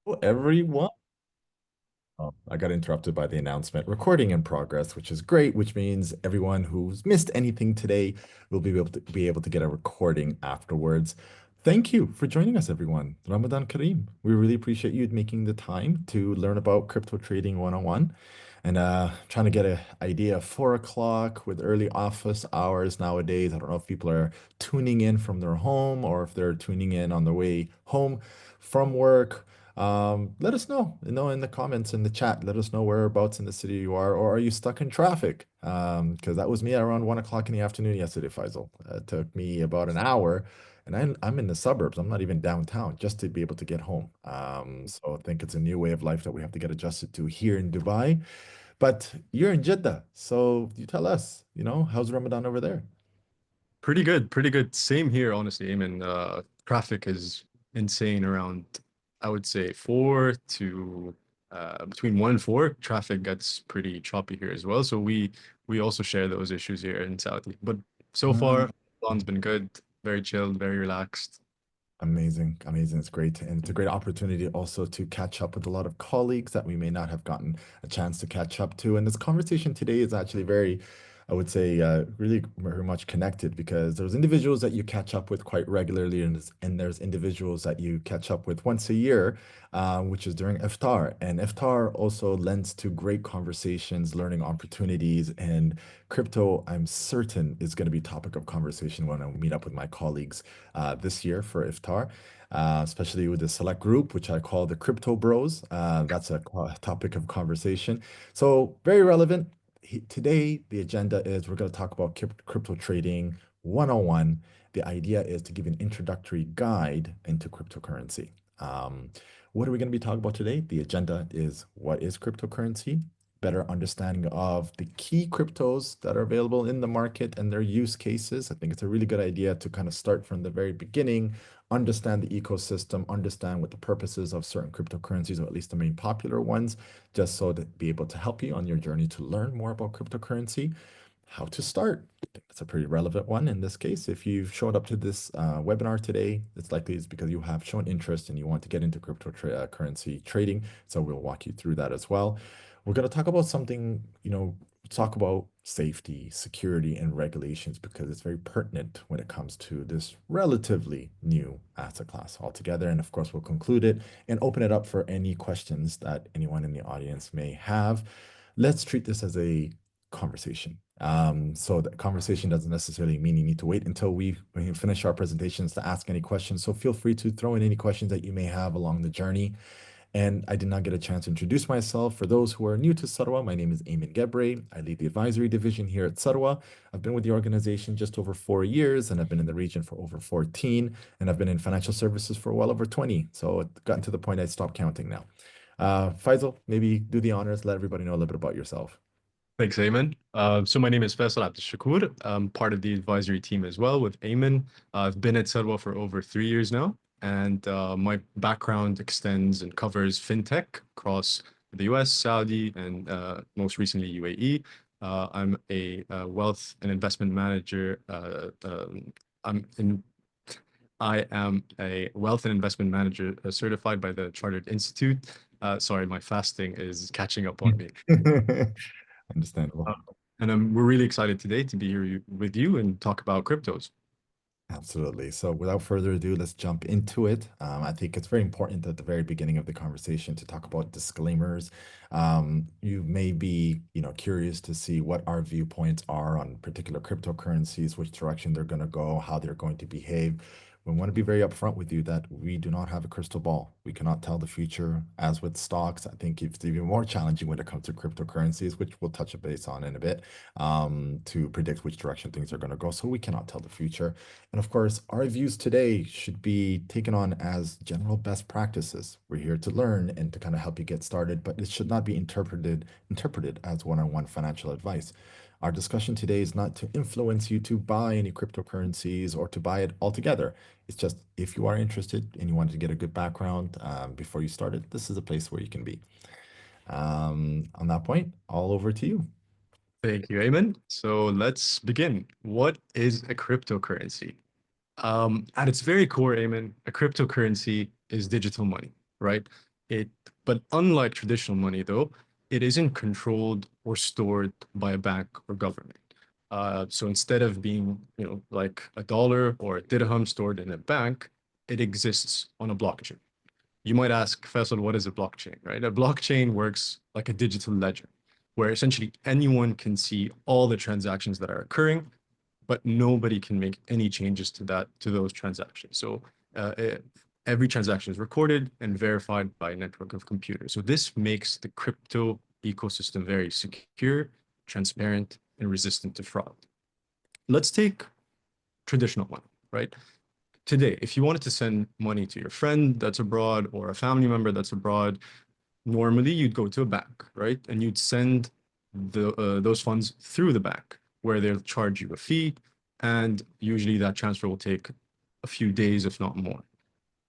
Hello, everyone. Oh, I got interrupted by the announcement. Recording in progress, which is great, which means everyone who's missed anything today will be able to get a recording afterwards. Thank you for joining us, everyone. Ramadan Kareem. We really appreciate you making the time to learn about crypto trading 101 and trying to get an idea of 4 o'clock with early office hours nowadays. I don't know if people are tuning in from their home or if they're tuning in on their way home from work. Let us know, in the comments in the chat. Let us know whereabouts in the city you are, or are you stuck in traffic? Because that was me at around 1 o'clock in the afternoon yesterday, Faisal. It took me about an hour, and I'm in the suburbs. I'm not even downtown just to be able to get home. So I think it's a new way of life that we have to get adjusted to here in Dubai. But you're in Jeddah, so you tell us, how's Ramadan over there? Pretty good, pretty good. Same here, honestly. Eamon. Traffic is insane around, I would say, four to between 1 and 4. Traffic gets pretty choppy here as well. So we also share those issues here in Saudi. But so Mm. far, Ramadan's been good, very chilled, very relaxed. Amazing, amazing. It's great. And it's a great opportunity also to catch up with a lot of colleagues that we may not have gotten a chance to catch up to. And this conversation today is actually very, I would say, really very much connected because there's individuals that you catch up with quite regularly, and there's individuals that you catch up with once a year, which is during iftar. And iftar also lends to great conversations, learning opportunities, and crypto, I'm certain, is going to be topic of conversation when I meet up with my colleagues this year for iftar, especially with the select group, which I call the Crypto Bros. That's a topic of conversation. So, very relevant. Today, the agenda is we're going to talk about crypto trading 101. The idea is to give an introductory guide into cryptocurrency. Um, what are we going to be talking about today? The agenda is what is cryptocurrency? Better understanding of the key cryptos that are available in the market and their use cases. I think it's a really good idea to kind of start from the very beginning, understand the ecosystem, understand what the purposes of certain cryptocurrencies, or at least the main popular ones, just so to be able to help you on your journey to learn more about cryptocurrency. How to start. I think that's a pretty relevant one in this case. If you've showed up to this webinar today, it's likely it's because you have shown interest and you want to get into cryptocurrency trading. So we'll walk you through that as well. We're going to talk about something, talk about safety, security, and regulations because it's very pertinent when it comes to this relatively new asset class altogether. And of course, we'll conclude it and open it up for any questions that anyone in the audience may have. Let's treat this as a conversation. So the conversation doesn't necessarily mean you need to wait until we finish our presentations to ask any questions. So feel free to throw in any questions that you may have along the journey. And I did not get a chance to introduce myself. For those who are new to Sarwa, my name is Eamon Gebre. I lead the advisory division here at Sarwa. I've been with the organization just over 4 years, and I've been in the region for over 14, and I've been in financial services for well over 20. So it's gotten to the point I stopped counting now. Faisal, maybe do the honors, let everybody know a little bit about yourself. Thanks, Eamon. So my name is Faisal Abdushakur. I'm part of the advisory team as well with Eamon. I've been at Sarwa for over 3 years now, and my background extends and covers fintech across the US, Saudi, and most recently UAE. I'm a wealth and investment manager. I'm in. I am a wealth and investment manager certified by the Chartered Institute. Sorry, my fasting is catching up on me. Understandable. Uh, and we're really excited today to be here with you and talk about cryptos. Absolutely. So without further ado, let's jump into it. I think it's very important at the very beginning of the conversation to talk about disclaimers. You may be, curious to see what our viewpoints are on particular cryptocurrencies, which direction they're going to go, how they're going to behave. We want to be very upfront with you that we do not have a crystal ball. We cannot tell the future. As with stocks, I think it's even more challenging when it comes to cryptocurrencies, which we'll touch base on in a bit, to predict which direction things are going to go. So we cannot tell the future. And of course, our views today should be taken on as general best practices. We're here to learn and to kind of help you get started, but it should not be interpreted as one-on-one financial advice. Our discussion today is not to influence you to buy any cryptocurrencies or to buy it altogether. It's just if you are interested and you want to get a good background before you start it, this is a place where you can be. On that point, all over to you. Thank you, Eamon. So let's begin. What is a cryptocurrency? At its very core, Eamon, a cryptocurrency is digital money, right? It, but unlike traditional money, though, it isn't controlled or stored by a bank or government. So instead of being, like a dollar or a dirham stored in a bank, it exists on a blockchain. You might ask, Faisal, what is a blockchain, right? A blockchain works like a digital ledger, where essentially anyone can see all the transactions that are occurring, but nobody can make any changes to those transactions. So uh, it, every transaction is recorded and verified by a network of computers. So this makes the crypto ecosystem very secure, transparent, and resistant to fraud. Let's take traditional money, right? Today, if you wanted to send money to your friend that's abroad or a family member that's abroad, normally you'd go to a bank, right? And you'd send those funds through the bank where they'll charge you a fee. And usually that transfer will take a few days, if not more.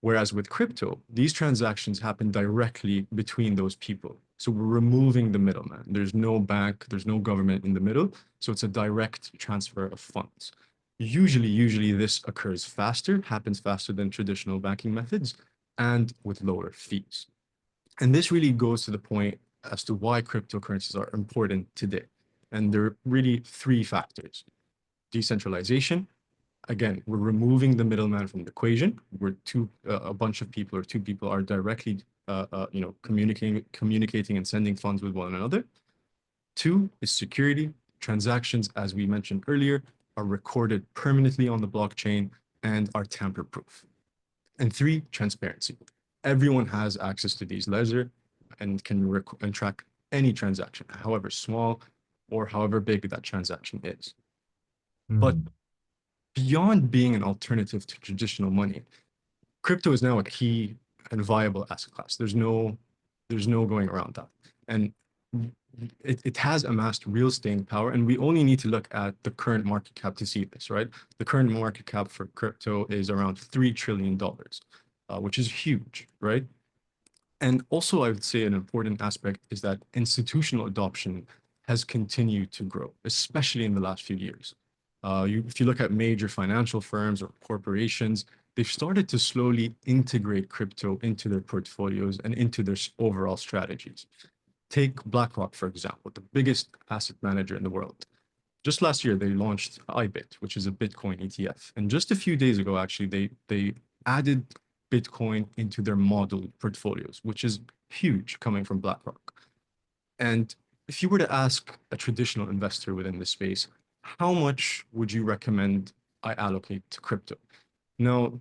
Whereas with crypto, these transactions happen directly between those people. So we're removing the middleman. There's no bank, there's no government in the middle. So it's a direct transfer of funds. Usually this occurs faster, happens faster than traditional banking methods, and with lower fees. And this really goes to the point as to why cryptocurrencies are important today. And there are really three factors: decentralization. Again, we're removing the middleman from the equation. We're a bunch of people or two people are directly, communicating and sending funds with one another. Two is security. Transactions, as we mentioned earlier, are recorded permanently on the blockchain and are tamper-proof. And three, transparency. Everyone has access to these ledger and can track any transaction, however small or however big that transaction is. But Hmm. beyond being an alternative to traditional money, crypto is now a key and viable asset class. There's no going around that. And it has amassed real staying power, and we only need to look at the current market cap to see this, right? The current market cap for crypto is around $3 trillion, which is huge, right? And also, I would say an important aspect is that institutional adoption has continued to grow, especially in the last few years. If you look at major financial firms or corporations, they've started to slowly integrate crypto into their portfolios and into their overall strategies. Take BlackRock, for example, the biggest asset manager in the world. Just last year, they launched IBIT, which is a Bitcoin ETF. And just a few days ago, actually, they added Bitcoin into their model portfolios, which is huge coming from BlackRock. And if you were to ask a traditional investor within this space, how much would you recommend I allocate to crypto? Now,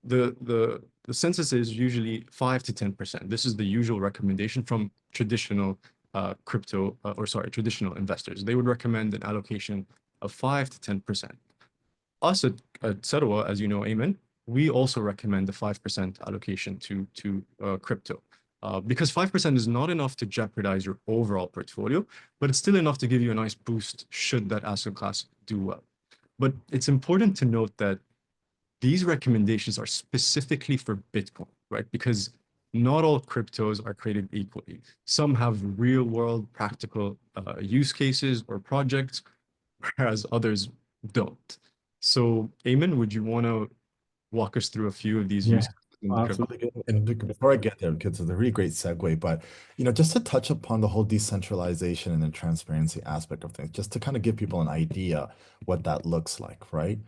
the census is usually 5 to 10%. This is the usual recommendation from traditional traditional investors. They would recommend an allocation of 5 to 10%. Us at Sarwa, as you know, Ayman, we also recommend a 5% allocation to crypto. Because 5% is not enough to jeopardize your overall portfolio, but it's still enough to give you a nice boost should that asset class do well. But it's important to note that these recommendations are specifically for Bitcoin, right? Because not all cryptos are created equally. Some have real world practical use cases or projects, whereas others don't. So, Eamon, would you want to walk us through a few of these use Yeah, cases in the crypto? absolutely good. And before I get there, because it's a really great segue, but just to touch upon the whole decentralization and the transparency aspect of things, just to kind of give people an idea what that looks like, right?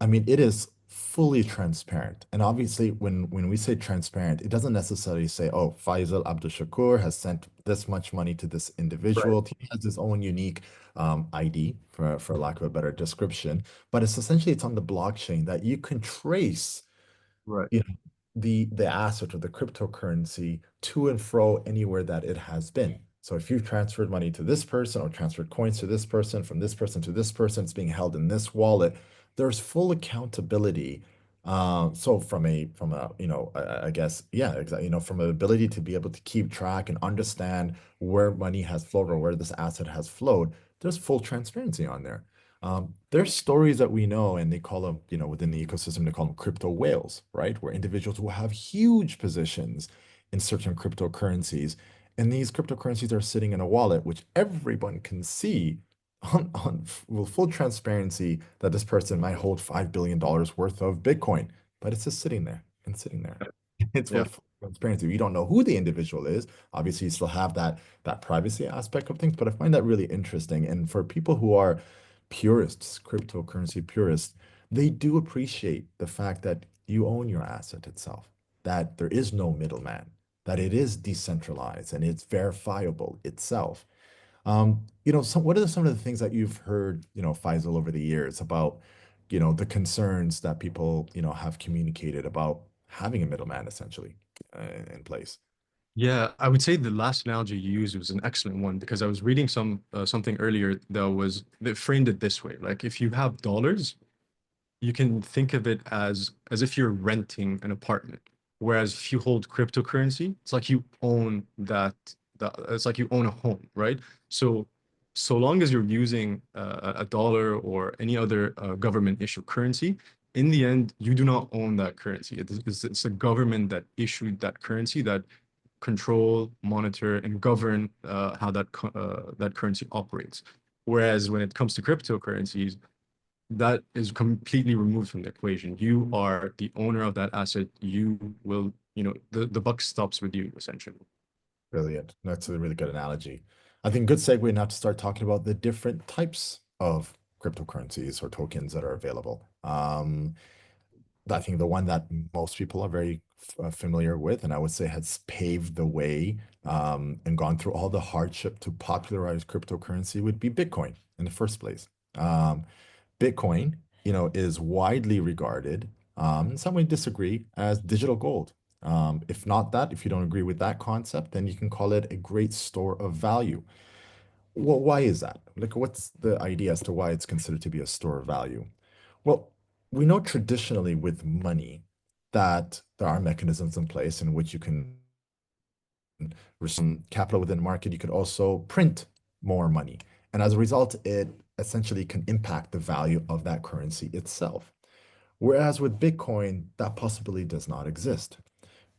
I mean, it is fully transparent. And obviously, when we say transparent, it doesn't necessarily say, oh, Faisal Abdul Shakur has sent this much money to this Right. individual. He has his own unique ID, for lack of a better description. But it's on the blockchain that you can trace Right. the asset or the cryptocurrency to and fro anywhere that it has been. So if you've transferred money to this person or transferred coins to this person, from this person to this person, it's being held in this wallet. There's full accountability. So from a I guess, yeah, exactly, from an ability to be able to keep track and understand where money has flowed or where this asset has flowed, there's full transparency on there. There's stories that we know, and they call them, within the ecosystem, they call them crypto whales, right? Where individuals will have huge positions in certain cryptocurrencies. And these cryptocurrencies are sitting in a wallet, which everyone can see with full transparency that this person might hold $5 billion worth of Bitcoin, but it's just sitting there and sitting there. It's Yeah. full. transparency. You don't know who the individual is. Obviously, you still have that privacy aspect of things, but I find that really interesting. And for people who are purists, cryptocurrency purists, they do appreciate the fact that you own your asset itself, that there is no middleman, that it is decentralized and it's verifiable itself. What are some of the things that you've heard, Faisal, over the years about, the concerns that people, have communicated about having a middleman essentially in place? Yeah, I would say the last analogy you used was an excellent one because I was reading something earlier that framed it this way. Like if you have dollars, you can think of it as if you're renting an apartment. Whereas if you hold cryptocurrency, it's like you own it's like you own a home, right? So so long as you're using a dollar or any other government issued currency, in the end, you do not own that currency. It's the government that issued that currency that control, monitor, and govern how that currency operates. Whereas when it comes to cryptocurrencies, that is completely removed from the equation. You are the owner of that asset. The buck stops with you, essentially. Brilliant. That's a really good analogy. I think good segue now to start talking about the different types of cryptocurrencies or tokens that are available. I think the one that most people are very familiar with, and I would say has paved the way and gone through all the hardship to popularize cryptocurrency would be Bitcoin in the first place. Um, Bitcoin, is widely regarded, some would disagree, as digital gold. If not that, if you don't agree with that concept, then you can call it a great store of value. Well, why is that? Like, what's the idea as to why it's considered to be a store of value? Well, we know traditionally with money that there are mechanisms in place in which you can some capital within the market. You could also print more money. And as a result, it essentially can impact the value of that currency itself. Whereas with Bitcoin, that possibility does not exist.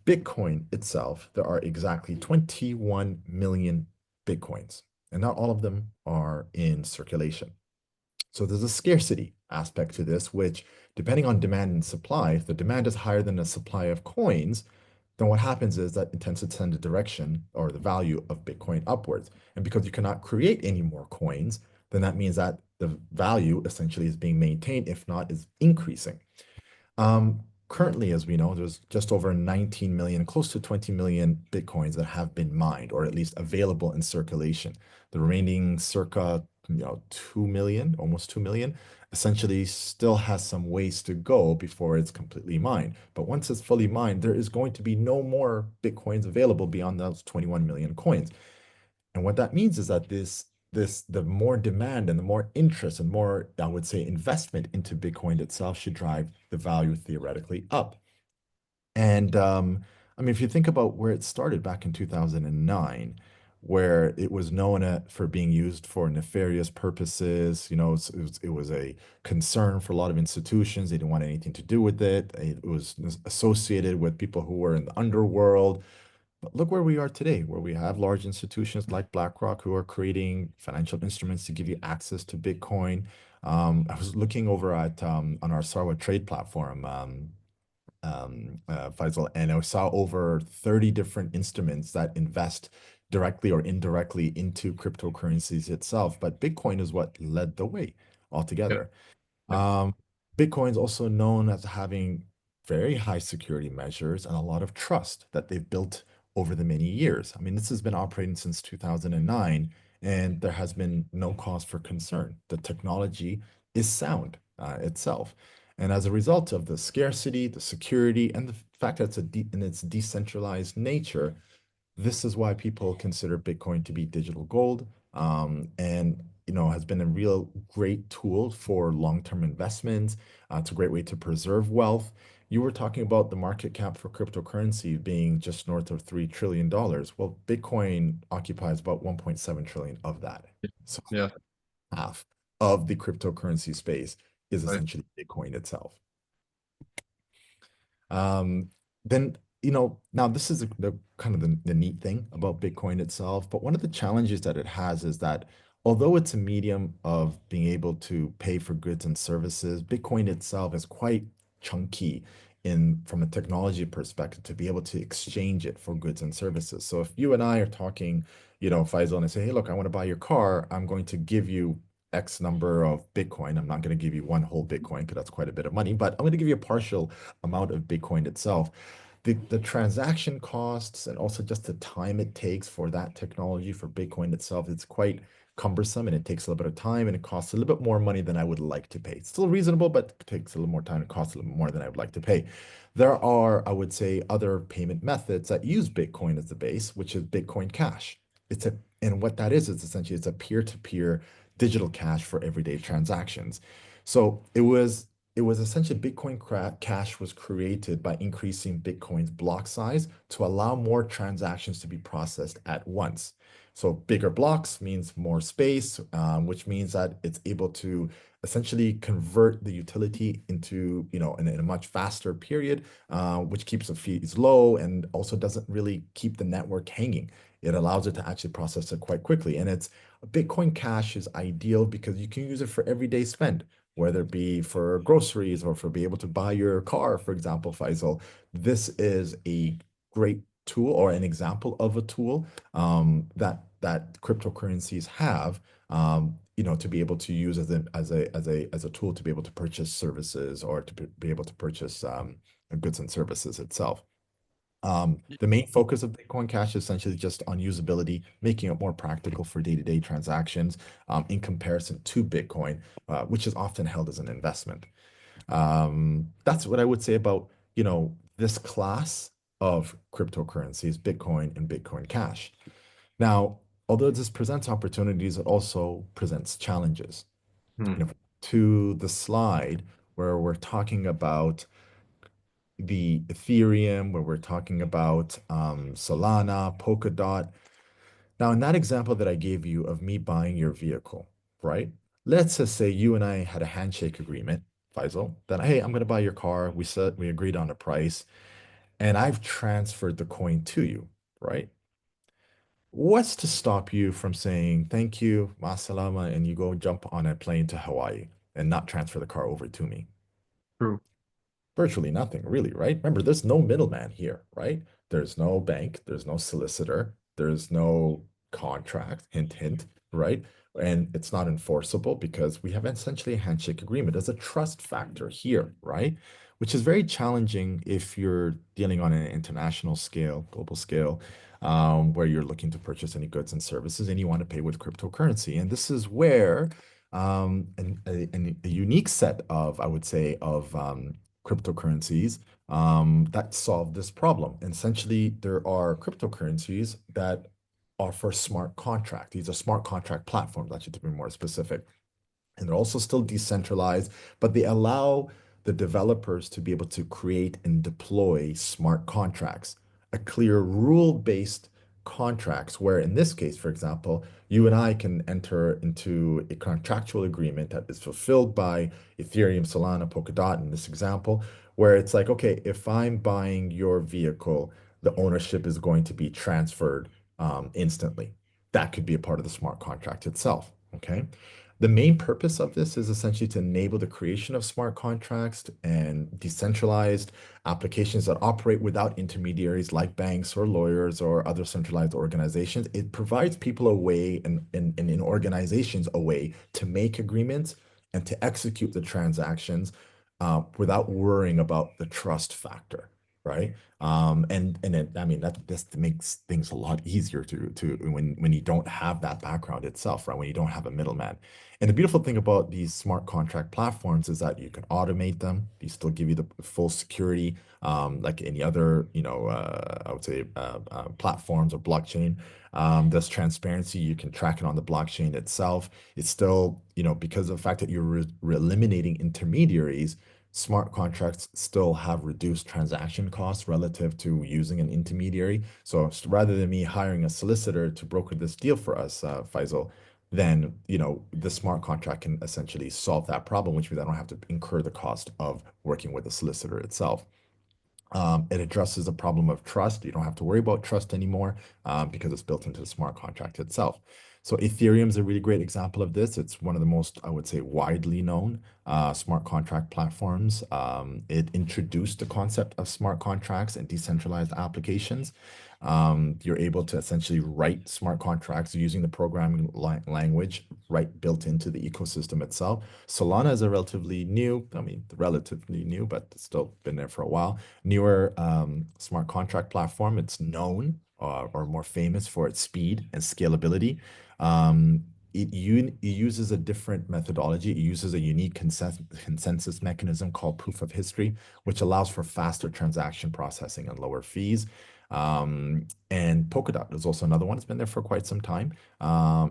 Bitcoin itself, there are exactly 21 million Bitcoins, and not all of them are in circulation. So there's a scarcity aspect to this, which, depending on demand and supply, if the demand is higher than the supply of coins, then what happens is that it tends to send the direction or the value of Bitcoin upwards. And because you cannot create any more coins, then that means that the value essentially is being maintained, if not is increasing. Currently, as we know, there's just over 19 million, close to 20 million Bitcoins that have been mined or at least available in circulation. The remaining circa, 2 million, almost 2 million, essentially still has some ways to go before it's completely mined. But once it's fully mined, there is going to be no more Bitcoins available beyond those 21 million coins. And what that means is that the more demand and the more interest and more, I would say, investment into Bitcoin itself should drive the value theoretically up. And I mean, if you think about where it started back in 2009, where it was known for being used for nefarious purposes, it was a concern for a lot of institutions. They didn't want anything to do with it. It was associated with people who were in the underworld. But look where we are today, where we have large institutions like BlackRock who are creating financial instruments to give you access to Bitcoin. I was looking over at on our Sarwa trade platform, Faisal, and I saw over 30 different instruments that invest directly or indirectly into cryptocurrencies itself. But Bitcoin is what led the way Yeah, altogether. yeah, Um, Bitcoin is also known as having very high security measures and a lot of trust that they've built over the many years. I mean, this has been operating since 2009, and there has been no cause for concern. The technology is sound itself. And as a result of the scarcity, the security, and the fact that in its decentralized nature, this is why people consider Bitcoin to be digital gold, and has been a real great tool for long-term investments. It's a great way to preserve wealth. You were talking about the market cap for cryptocurrency being just north of $3 trillion. Well, Bitcoin occupies about 1.7 trillion of that. So yeah. half of the cryptocurrency space is Right. essentially Bitcoin itself. Um, then, now this is the kind of the neat thing about Bitcoin itself, but one of the challenges that it has is that although it's a medium of being able to pay for goods and services, Bitcoin itself is quite chunky in from a technology perspective to be able to exchange it for goods and services. So if you and I are talking, Faisal, and I say, hey, look, I want to buy your car, I'm going to give you X number of Bitcoin. I'm not going to give you one whole Bitcoin because that's quite a bit of money, but I'm going to give you a partial amount of Bitcoin itself. The transaction costs and also just the time it takes for that technology for Bitcoin itself, it's quite cumbersome and it takes a little bit of time and it costs a little bit more money than I would like to pay. It's still reasonable, but it takes a little more time. It costs a little more than I would like to pay. There are, I would say, other payment methods that use Bitcoin as the base, which is Bitcoin Cash. It's a and what that is essentially it's a peer-to-peer digital cash for everyday transactions. So it was essentially Cash was created by increasing Bitcoin's block size to allow more transactions to be processed at once. So bigger blocks means more space, which means that it's able to essentially convert the utility into, in a much faster period, which keeps the fees low and also doesn't really keep the network hanging. It allows it to actually process it quite quickly. And it's Bitcoin Cash is ideal because you can use it for everyday spend, whether it be for groceries or for be able to buy your car, for example, Faisal. This is a great tool or an example of a tool that cryptocurrencies have, to be able to use as a tool to be able to purchase services or to be able to purchase goods and services itself. The main focus of Bitcoin Cash is essentially just on usability, making it more practical for day-to-day transactions, in comparison to Bitcoin, which is often held as an investment. That's what I would say about, this class of cryptocurrencies, Bitcoin and Bitcoin Cash. Now, although this presents opportunities, it also presents challenges. Hmm. To the slide where we're talking about the Ethereum, where we're talking about Solana, Polkadot. Now, in that example that I gave you of me buying your vehicle, right? Let's just say you and I had a handshake agreement, Faisal, that, hey, I'm going to buy your car. We agreed on a price, and I've transferred the coin to you, right? What's to stop you from saying thank you, masalama, and you go jump on a plane to Hawaii and not transfer the car over to me? True. Virtually nothing, really, right? Remember, there's no middleman here, right? There's no bank, there's no solicitor, there's no contract, hint, hint, right? And it's not enforceable because we have essentially a handshake agreement. There's a trust factor here, right? Which is very challenging if you're dealing on an international scale, global scale, where you're looking to purchase any goods and services and you want to pay with cryptocurrency. And this is where a unique set of, I would say, of cryptocurrencies that solve this problem. And essentially, there are cryptocurrencies that offer smart contract. These are smart contract platforms, actually, to be more specific. And they're also still decentralized, but they allow the developers to be able to create and deploy smart contracts, a clear rule-based contracts, where in this case, for example, you and I can enter into a contractual agreement that is fulfilled by Ethereum, Solana, Polkadot in this example, where it's like, okay, if I'm buying your vehicle, the ownership is going to be transferred instantly. That could be a part of the smart contract itself. Okay. The main purpose of this is essentially to enable the creation of smart contracts and decentralized applications that operate without intermediaries like banks or lawyers or other centralized organizations. It provides people a way and in organizations a way to make agreements and to execute the transactions without worrying about the trust factor, right? I mean that just makes things a lot easier to when you don't have that background itself, right? When you don't have a middleman. And the beautiful thing about these smart contract platforms is that you can automate them. They still give you the full security, like any other, I would say, platforms or blockchain. There's transparency. You can track it on the blockchain itself. It's still, because of the fact that you're eliminating intermediaries, smart contracts still have reduced transaction costs relative to using an intermediary. So rather than me hiring a solicitor to broker this deal for us, Faisal, then the smart contract can essentially solve that problem, which means I don't have to incur the cost of working with a solicitor itself. It addresses the problem of trust. You don't have to worry about trust anymore because it's built into the smart contract itself. So Ethereum is a really great example of this. It's one of the most, I would say, widely known smart contract platforms. It introduced the concept of smart contracts and decentralized applications. You're able to essentially write smart contracts using the programming language right built into the ecosystem itself. Solana is a relatively new, I mean, relatively new, but it's still been there for a while, newer smart contract platform. It's known or more famous for its speed and scalability. Um, it uses a different methodology. It uses a unique consensus mechanism called proof of history, which allows for faster transaction processing and lower fees. And Polkadot is also another one. It's been there for quite some time.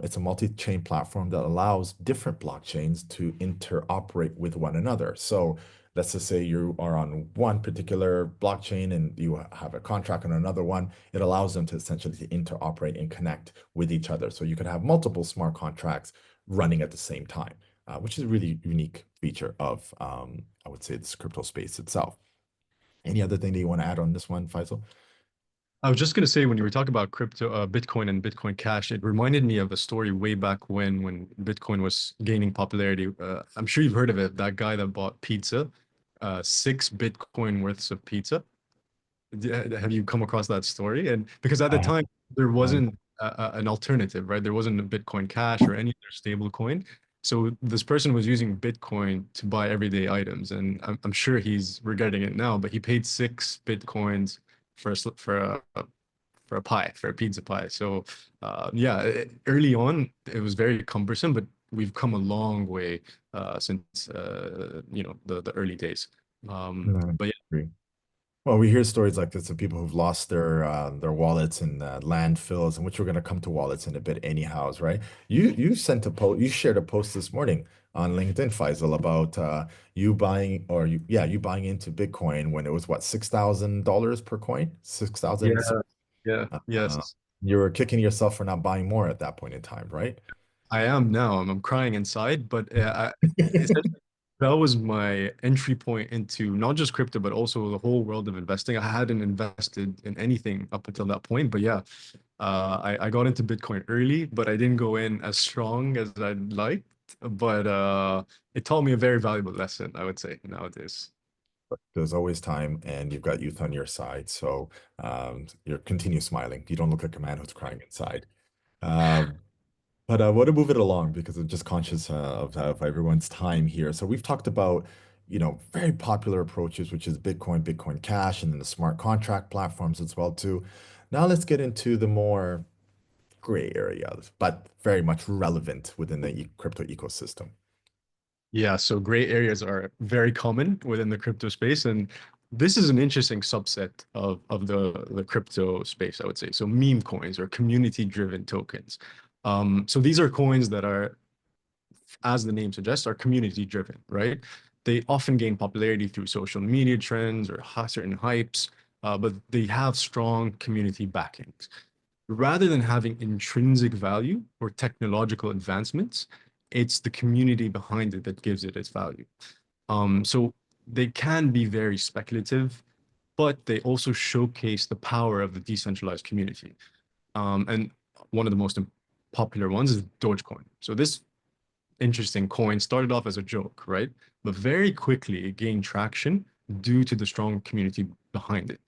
It's a multi-chain platform that allows different blockchains to interoperate with one another. So let's just say you are on one particular blockchain and you have a contract on another one. It allows them to essentially to interoperate and connect with each other. So you could have multiple smart contracts running at the same time, which is a really unique feature of, I would say, this crypto space itself. Any other thing that you want to add on this one, Faisal? I was just going to say, when you were talking about crypto, Bitcoin and Bitcoin Cash, it reminded me of a story way back when Bitcoin was gaining popularity. I'm sure you've heard of it. That guy that bought pizza, 6 Bitcoin worths of pizza. Have you come across that story? And because at the I, time there I, wasn't an alternative, right? There wasn't a Bitcoin Cash or any other stable coin. So this person was using Bitcoin to buy everyday items, and I'm sure he's regretting it now. But he paid 6 Bitcoins for for a pie, for a pizza pie. So yeah, early on it was very cumbersome, but we've come a long way since the early days. I But agree. Well, we hear stories like this of people who've lost their wallets in landfills, and which we're going to come to wallets in a bit, anyhows, right? You sent a post, you shared a post this morning on LinkedIn, Faisal, about you buying or you buying into Bitcoin when it was what, $6,000 per coin, yeah, 6,000. yeah, Uh, yes. you were kicking yourself for not buying more at that point in time, right? I am now. I'm crying inside, but essentially that was my entry point into not just crypto, but also the whole world of investing. I hadn't invested in anything up until that point, but yeah, I got into Bitcoin early, but I didn't go in as strong as I'd liked. But it taught me a very valuable lesson, I would say, nowadays. There's always time, and you've got youth on your side, so you continue smiling. You don't look like a man who's crying inside. Um, But I want to move it along because I'm just conscious of everyone's time here. So we've talked about, very popular approaches, which is Bitcoin, Bitcoin Cash, and then the smart contract platforms as well too. Now let's get into the more gray areas, but very much relevant within the crypto ecosystem. Yeah, so gray areas are very common within the crypto space, and this is an interesting subset of the crypto space, I would say. So meme coins or community-driven tokens. So these are coins that are, as the name suggests, are community-driven, right? They often gain popularity through social media trends or certain hypes, but they have strong community backings. Rather than having intrinsic value or technological advancements, it's the community behind it that gives it its value. So they can be very speculative, but they also showcase the power of the decentralized community. And one of the most popular ones is Dogecoin. So this interesting coin started off as a joke, right? But very quickly it gained traction due to the strong community behind it.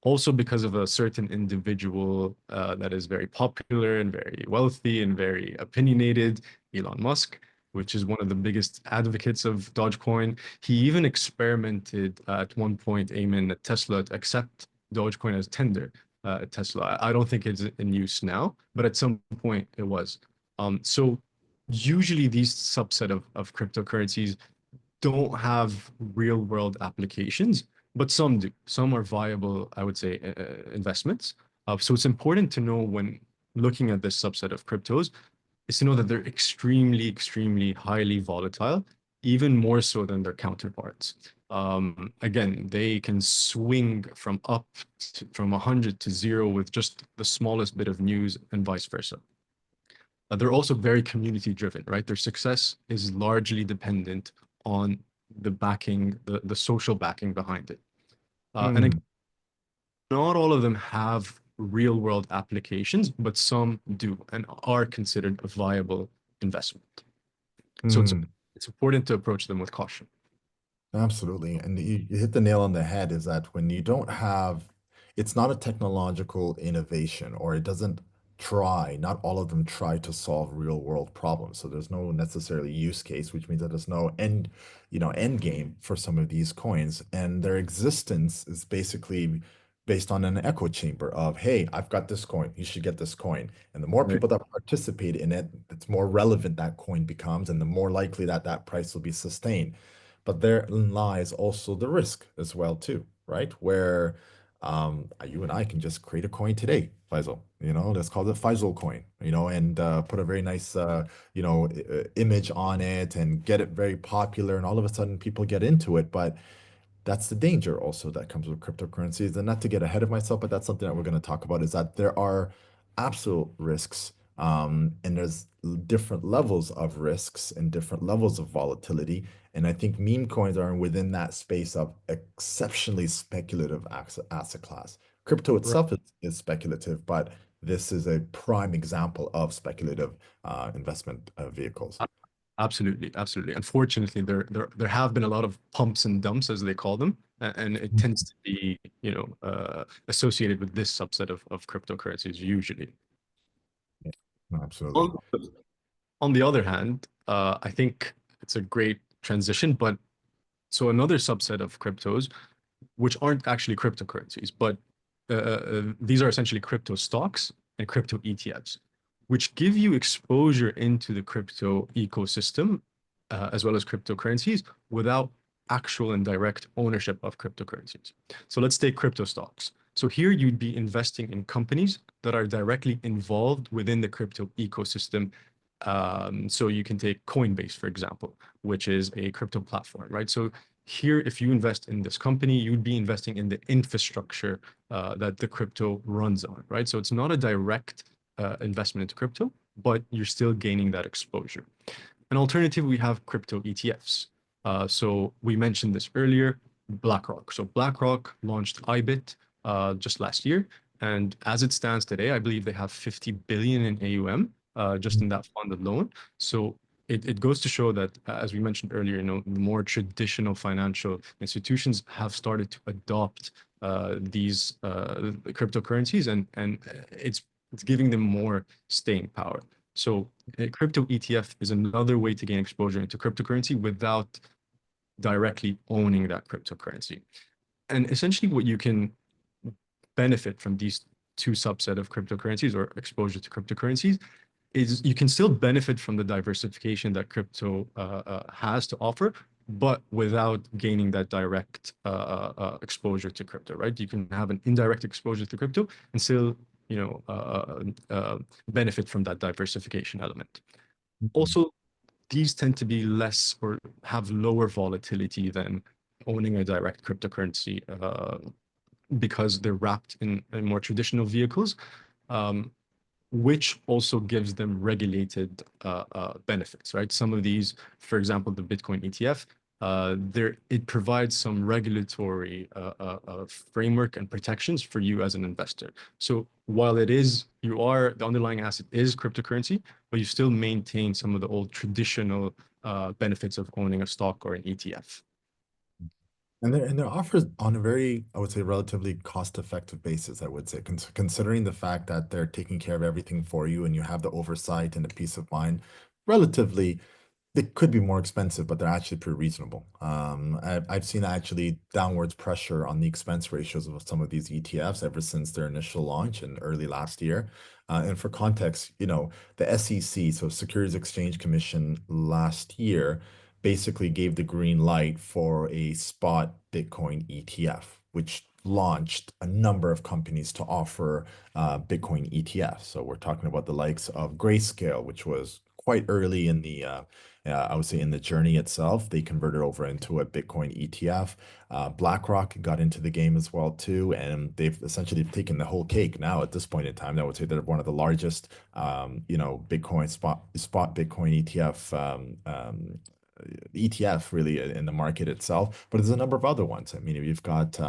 Also because of a certain individual that is very popular and very wealthy and very opinionated, Elon Musk, which is one of the biggest advocates of Dogecoin. He even experimented at one point, aiming at Tesla to accept Dogecoin as tender at Tesla. I don't think it's in use now, but at some point it was. So usually these subset of cryptocurrencies don't have real world applications, but some do. Some are viable, I would say, investments. So it's important to know when looking at this subset of cryptos is to know that they're extremely, extremely highly volatile, even more so than their counterparts. Again, they can swing from 100 to zero with just the smallest bit of news and vice versa. They're also very community driven, right? Their success is largely dependent on the backing, the social backing behind it. And again, Hmm. not all of them have real world applications, but some do and are considered a viable investment. So Hmm. it's important to approach them with caution. Absolutely. And you hit the nail on the head is that when you don't have, it's not a technological innovation or it doesn't try, not all of them try to solve real world problems. So there's no necessarily use case, which means that there's no end game for some of these coins. And their existence is basically based on an echo chamber of, hey, I've got this coin, you should get this coin. And the more Right. people that participate in it, it's more relevant that coin becomes, and the more likely that that price will be sustained. But therein lies also the risk as well too, right? Where you and I can just create a coin today, Faisal. Let's call it Faisal coin. And put a very nice image on it and get it very popular, and all of a sudden people get into it. But that's the danger also that comes with cryptocurrencies. And not to get ahead of myself, but that's something that we're going to talk about is that there are absolute risks, and there's different levels of risks and different levels of volatility. And I think meme coins are within that space of exceptionally speculative asset class. Crypto Right. itself is speculative, but this is a prime example of speculative investment vehicles. Absolutely, absolutely. Unfortunately, there have been a lot of pumps and dumps, as they call them, and it tends to be, associated with this subset of cryptocurrencies usually. Yeah, absolutely. On, on the other hand, I think it's a great transition, but so another subset of cryptos, which aren't actually cryptocurrencies, but these are essentially crypto stocks and crypto ETFs, which give you exposure into the crypto ecosystem, as well as cryptocurrencies without actual and direct ownership of cryptocurrencies. So let's take crypto stocks. So here you'd be investing in companies that are directly involved within the crypto ecosystem. So you can take Coinbase, for example, which is a crypto platform, right? So here, if you invest in this company, you'd be investing in the infrastructure that the crypto runs on, right? So it's not a direct investment into crypto, but you're still gaining that exposure. An alternative, we have crypto ETFs. So we mentioned this earlier, BlackRock. So BlackRock launched IBIT just last year. And as it stands today, I believe they have 50 billion in AUM just in that fund alone. So it goes to show that, as we mentioned earlier, the more traditional financial institutions have started to adopt these cryptocurrencies, and it's giving them more staying power. So a crypto ETF is another way to gain exposure into cryptocurrency without directly owning that cryptocurrency. And essentially, what you can benefit from these two subset of cryptocurrencies or exposure to cryptocurrencies is you can still benefit from the diversification that crypto has to offer, but without gaining that direct exposure to crypto, right? You can have an indirect exposure to crypto and still, benefit from that diversification element. Also, these tend to be less or have lower volatility than owning a direct cryptocurrency because they're wrapped in more traditional vehicles. Which also gives them regulated benefits, right? Some of these, for example, the Bitcoin ETF, it provides some regulatory framework and protections for you as an investor. So while the underlying asset is cryptocurrency, but you still maintain some of the old traditional benefits of owning a stock or an ETF. And they're offered on a very, I would say, relatively cost-effective basis, I would say, considering the fact that they're taking care of everything for you and you have the oversight and the peace of mind. Relatively, they could be more expensive, but they're actually pretty reasonable. I've seen actually downwards pressure on the expense ratios of some of these ETFs ever since their initial launch in early last year. And for context, the SEC, so Securities Exchange Commission, last year basically gave the green light for a spot Bitcoin ETF, which launched a number of companies to offer Bitcoin ETFs. So we're talking about the likes of Grayscale, which was quite early in the I would say in the journey itself. They converted over into a Bitcoin ETF. BlackRock got into the game as well too, and they've essentially taken the whole cake now at this point in time. I would say they're one of the largest, Bitcoin spot Bitcoin ETF really in the market itself. But there's a number of other ones. I mean, you've got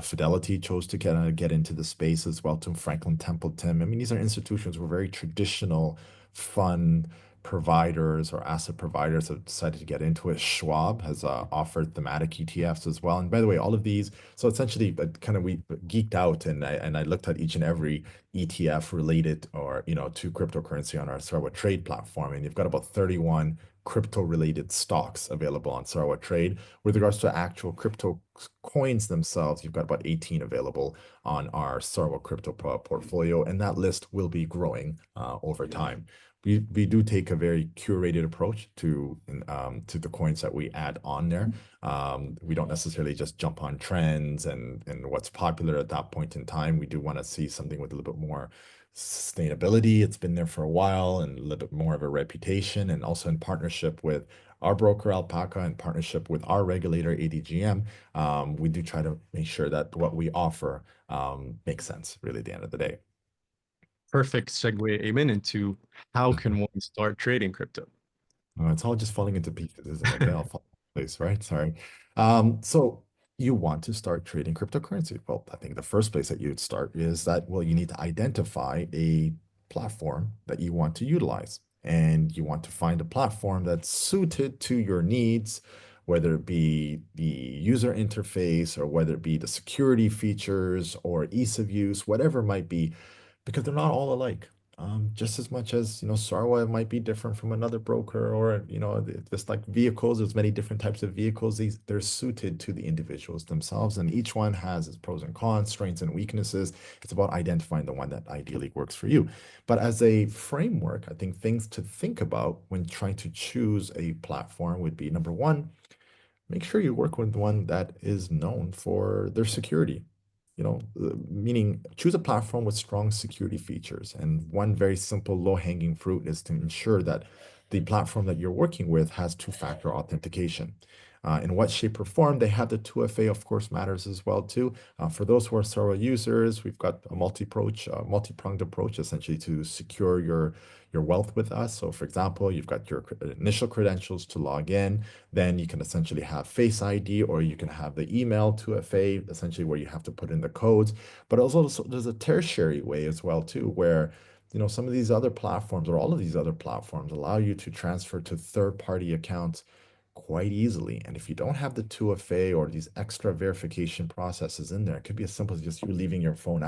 Fidelity chose to get into the space as well, to Franklin Templeton. I mean, these are institutions who are very traditional fund providers or asset providers have decided to get into it. Schwab has offered thematic ETFs as well. And by the way, all of these, so essentially, kind of we geeked out and I looked at each and every ETF related or to cryptocurrency on our Sarwa Trade platform, and you've got about 31 crypto related stocks available on Sarwa Trade. With regards to actual crypto coins themselves, you've got about 18 available on our Sarwa crypto portfolio, and that list will be growing over time. We do take a very curated approach to the coins that we add on there. We don't necessarily just jump on trends and what's popular at that point in time. We do want to see something with a little bit more sustainability. It's been there for a while and a little bit more of a reputation, and also in partnership with our broker Alpaca, in partnership with our regulator ADGM, we do try to make sure that what we offer makes sense, really, at the end of the day. Perfect segue, Eamon, into how can one start trading crypto? It's all just falling into pieces, isn't it? They all fall into place, right? Sorry. So you want to start trading cryptocurrency. Well, I think the first place that you'd start is that, well, you need to identify a platform that you want to utilize. And you want to find a platform that's suited to your needs, whether it be the user interface or whether it be the security features or ease of use, whatever it might be, because they're not all alike. Just as much as, Sarwa might be different from another broker, or, just like vehicles, there's many different types of vehicles. They're suited to the individuals themselves, and each one has its pros and cons, strengths and weaknesses. It's about identifying the one that ideally works for you. But as a framework, I think things to think about when trying to choose a platform would be, number one, make sure you work with one that is known for their security. Meaning choose a platform with strong security features. And one very simple low-hanging fruit is to ensure that the platform that you're working with has two-factor authentication. In what shape or form they have the 2FA, of course, matters as well too. For those who are Sarwa users, we've got a multi-pronged approach essentially to secure your wealth with us. So for example, you've got your initial credentials to log in, then you can essentially have Face ID, or you can have the email 2FA, essentially where you have to put in the codes. But also there's a tertiary way as well too, where some of these other platforms or all of these other platforms allow you to transfer to third-party accounts quite easily. And if you don't have the 2FA or these extra verification processes in there, it could be as simple as just you leaving your phone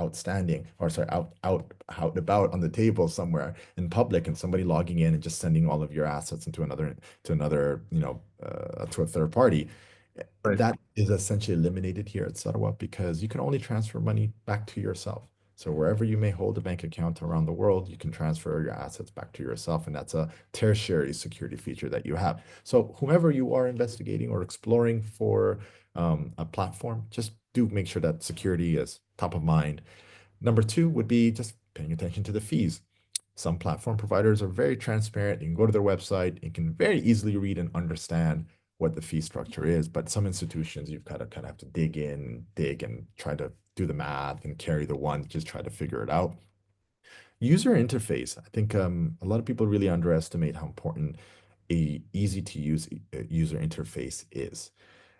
outstanding, or sorry, out about on the table somewhere in public, and somebody logging in and just sending all of your assets into another to a third party. Right. That is essentially eliminated here at Sarawak, because you can only transfer money back to yourself. So wherever you may hold a bank account around the world, you can transfer your assets back to yourself, and that's a tertiary security feature that you have. So whomever you are investigating or exploring for a platform, just do make sure that security is top of mind. Number two would be just paying attention to the fees. Some platform providers are very transparent. You can go to their website, you can very easily read and understand what the fee structure is. But some institutions, you've got to kind of have to dig and try to do the math and carry the one, just try to figure it out. User interface. I think a lot of people really underestimate how important a easy to use user interface is.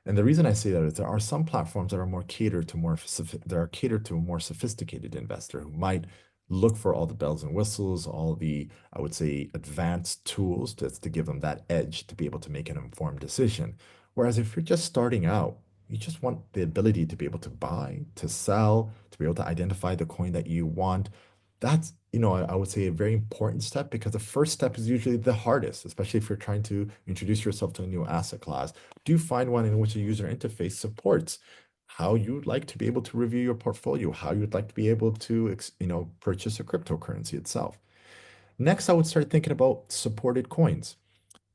And the reason I say that is there are some platforms that are catered to a more sophisticated investor who might look for all the bells and whistles, all the, I would say, advanced tools to give them that edge to be able to make an informed decision. Whereas if you're just starting out, you just want the ability to be able to buy, to sell, to be able to identify the coin that you want. That's, I would say, a very important step, because the first step is usually the hardest, especially if you're trying to introduce yourself to a new asset class. Do find one in which a user interface supports how you'd like to be able to review your portfolio, how you'd like to be able to, purchase a cryptocurrency itself. Next, I would start thinking about supported coins.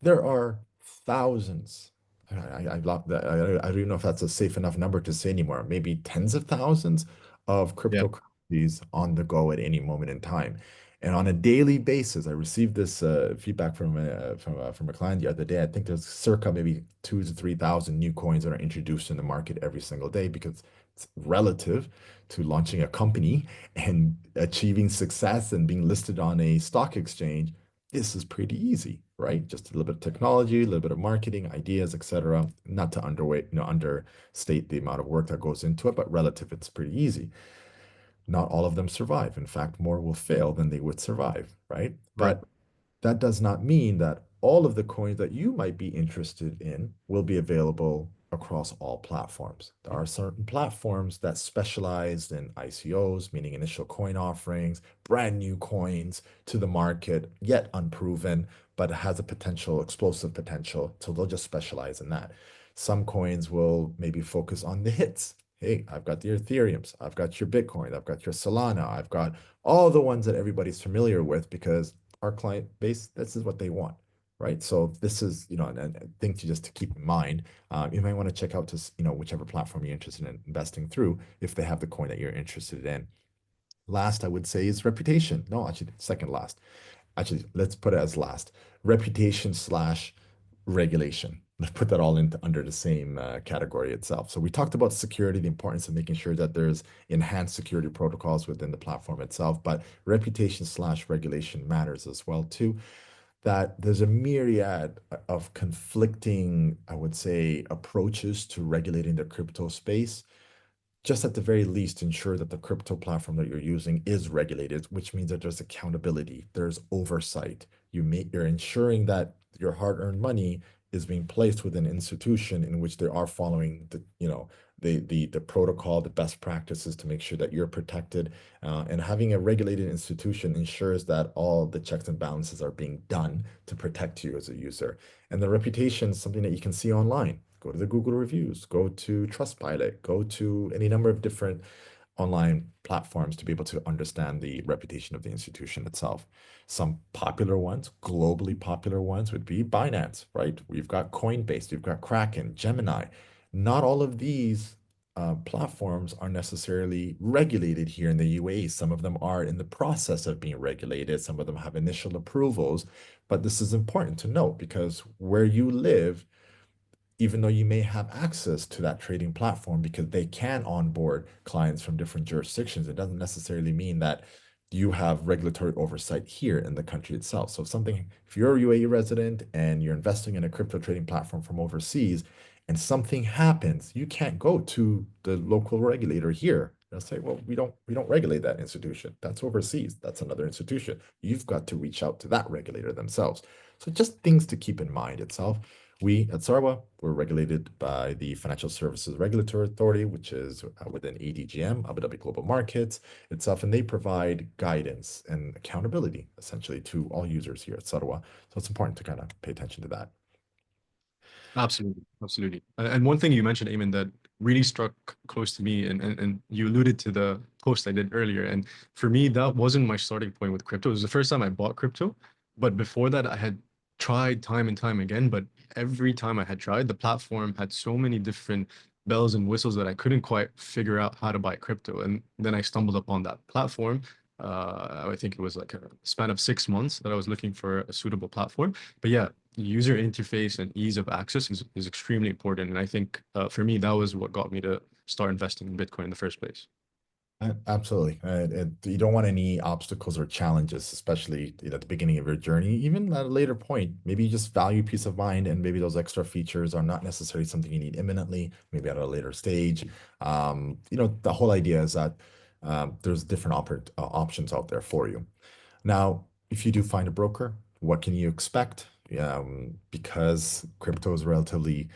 There are thousands. I don't even know if that's a safe enough number to say anymore. Maybe tens of thousands of Yeah. cryptocurrencies on the go at any moment in time. And on a daily basis, I received this feedback from a client the other day. I think there's circa maybe 2 to 3 thousand new coins that are introduced in the market every single day, because it's relative to launching a company and achieving success and being listed on a stock exchange. This is pretty easy. right? Just a little bit of technology, a little bit of marketing, ideas, etc. Not to understate the amount of work that goes into it, but relative, it's pretty easy. Not all of them survive. In fact, more will fail than they would survive, right? Right. But that does not mean that all of the coins that you might be interested in will be available across all platforms. There are certain platforms that specialize in ICOs, meaning initial coin offerings, brand new coins to the market, yet unproven, but has a potential, explosive potential. So they'll just specialize in that. Some coins will maybe focus on the hits. Hey, I've got your Ethereums, I've got your Bitcoin, I've got your Solana, I've got all the ones that everybody's familiar with because our client base, this is what they want, right? So this is, a thing to just to keep in mind. You might want to check out to, whichever platform you're interested in investing through if they have the coin that you're interested in. Last, I would say is reputation. No, actually, second last. Actually, let's put it as last. Reputation slash regulation. Let's put that all into under the same category itself. So we talked about security, the importance of making sure that there's enhanced security protocols within the platform itself, but reputation slash regulation matters as well too. That there's a myriad of conflicting, I would say, approaches to regulating the crypto space just at the very least ensure that the crypto platform that you're using is regulated, which means that there's accountability, there's oversight. You're ensuring that your hard-earned money is being placed within an institution in which they are following the protocol, the best practices to make sure that you're protected. And having a regulated institution ensures that all the checks and balances are being done to protect you as a user. And the reputation is something that you can see online. Go to the Google reviews, go to Trustpilot, go to any number of different online platforms to be able to understand the reputation of the institution itself. Some popular ones, globally popular ones, would be Binance, right? We've got Coinbase, we've got Kraken, Gemini. Not all of these platforms are necessarily regulated here in the UAE. Some of them are in the process of being regulated. Some of them have initial approvals. But this is important to note because where you live, even though you may have access to that trading platform because they can onboard clients from different jurisdictions, it doesn't necessarily mean that you have regulatory oversight here in the country itself. So if you're a UAE resident and you're investing in a crypto trading platform from overseas and something happens, you can't go to the local regulator here. They'll say, well, we don't regulate that institution. That's overseas. That's another institution. You've got to reach out to that regulator themselves. So just things to keep in mind itself. We at Sarwa, we're regulated by the Financial Services Regulatory Authority, which is within ADGM, Abu Dhabi Global Markets itself, and they provide guidance and accountability essentially to all users here at Sarwa. So it's important to kind of pay attention to that. Absolutely, absolutely. And one thing you mentioned, Eamon, that really struck close to me, and you alluded to the post I did earlier. And for me, that wasn't my starting point with crypto. It was the first time I bought crypto. But before that, I had tried time and time again. But every time I had tried, the platform had so many different bells and whistles that I couldn't quite figure out how to buy crypto. And then I stumbled upon that platform. I think it was like a span of 6 months that I was looking for a suitable platform. But yeah, user interface and ease of access is extremely important. And I think for me, that was what got me to start investing in Bitcoin in the first place. Absolutely. You don't want any obstacles or challenges, especially at the beginning of your journey, even at a later point. Maybe you just value peace of mind, and maybe those extra features are not necessarily something you need imminently, maybe at a later stage. The whole idea is that there's different options out there for you. Now, if you do find a broker, what can you expect? Because crypto is relatively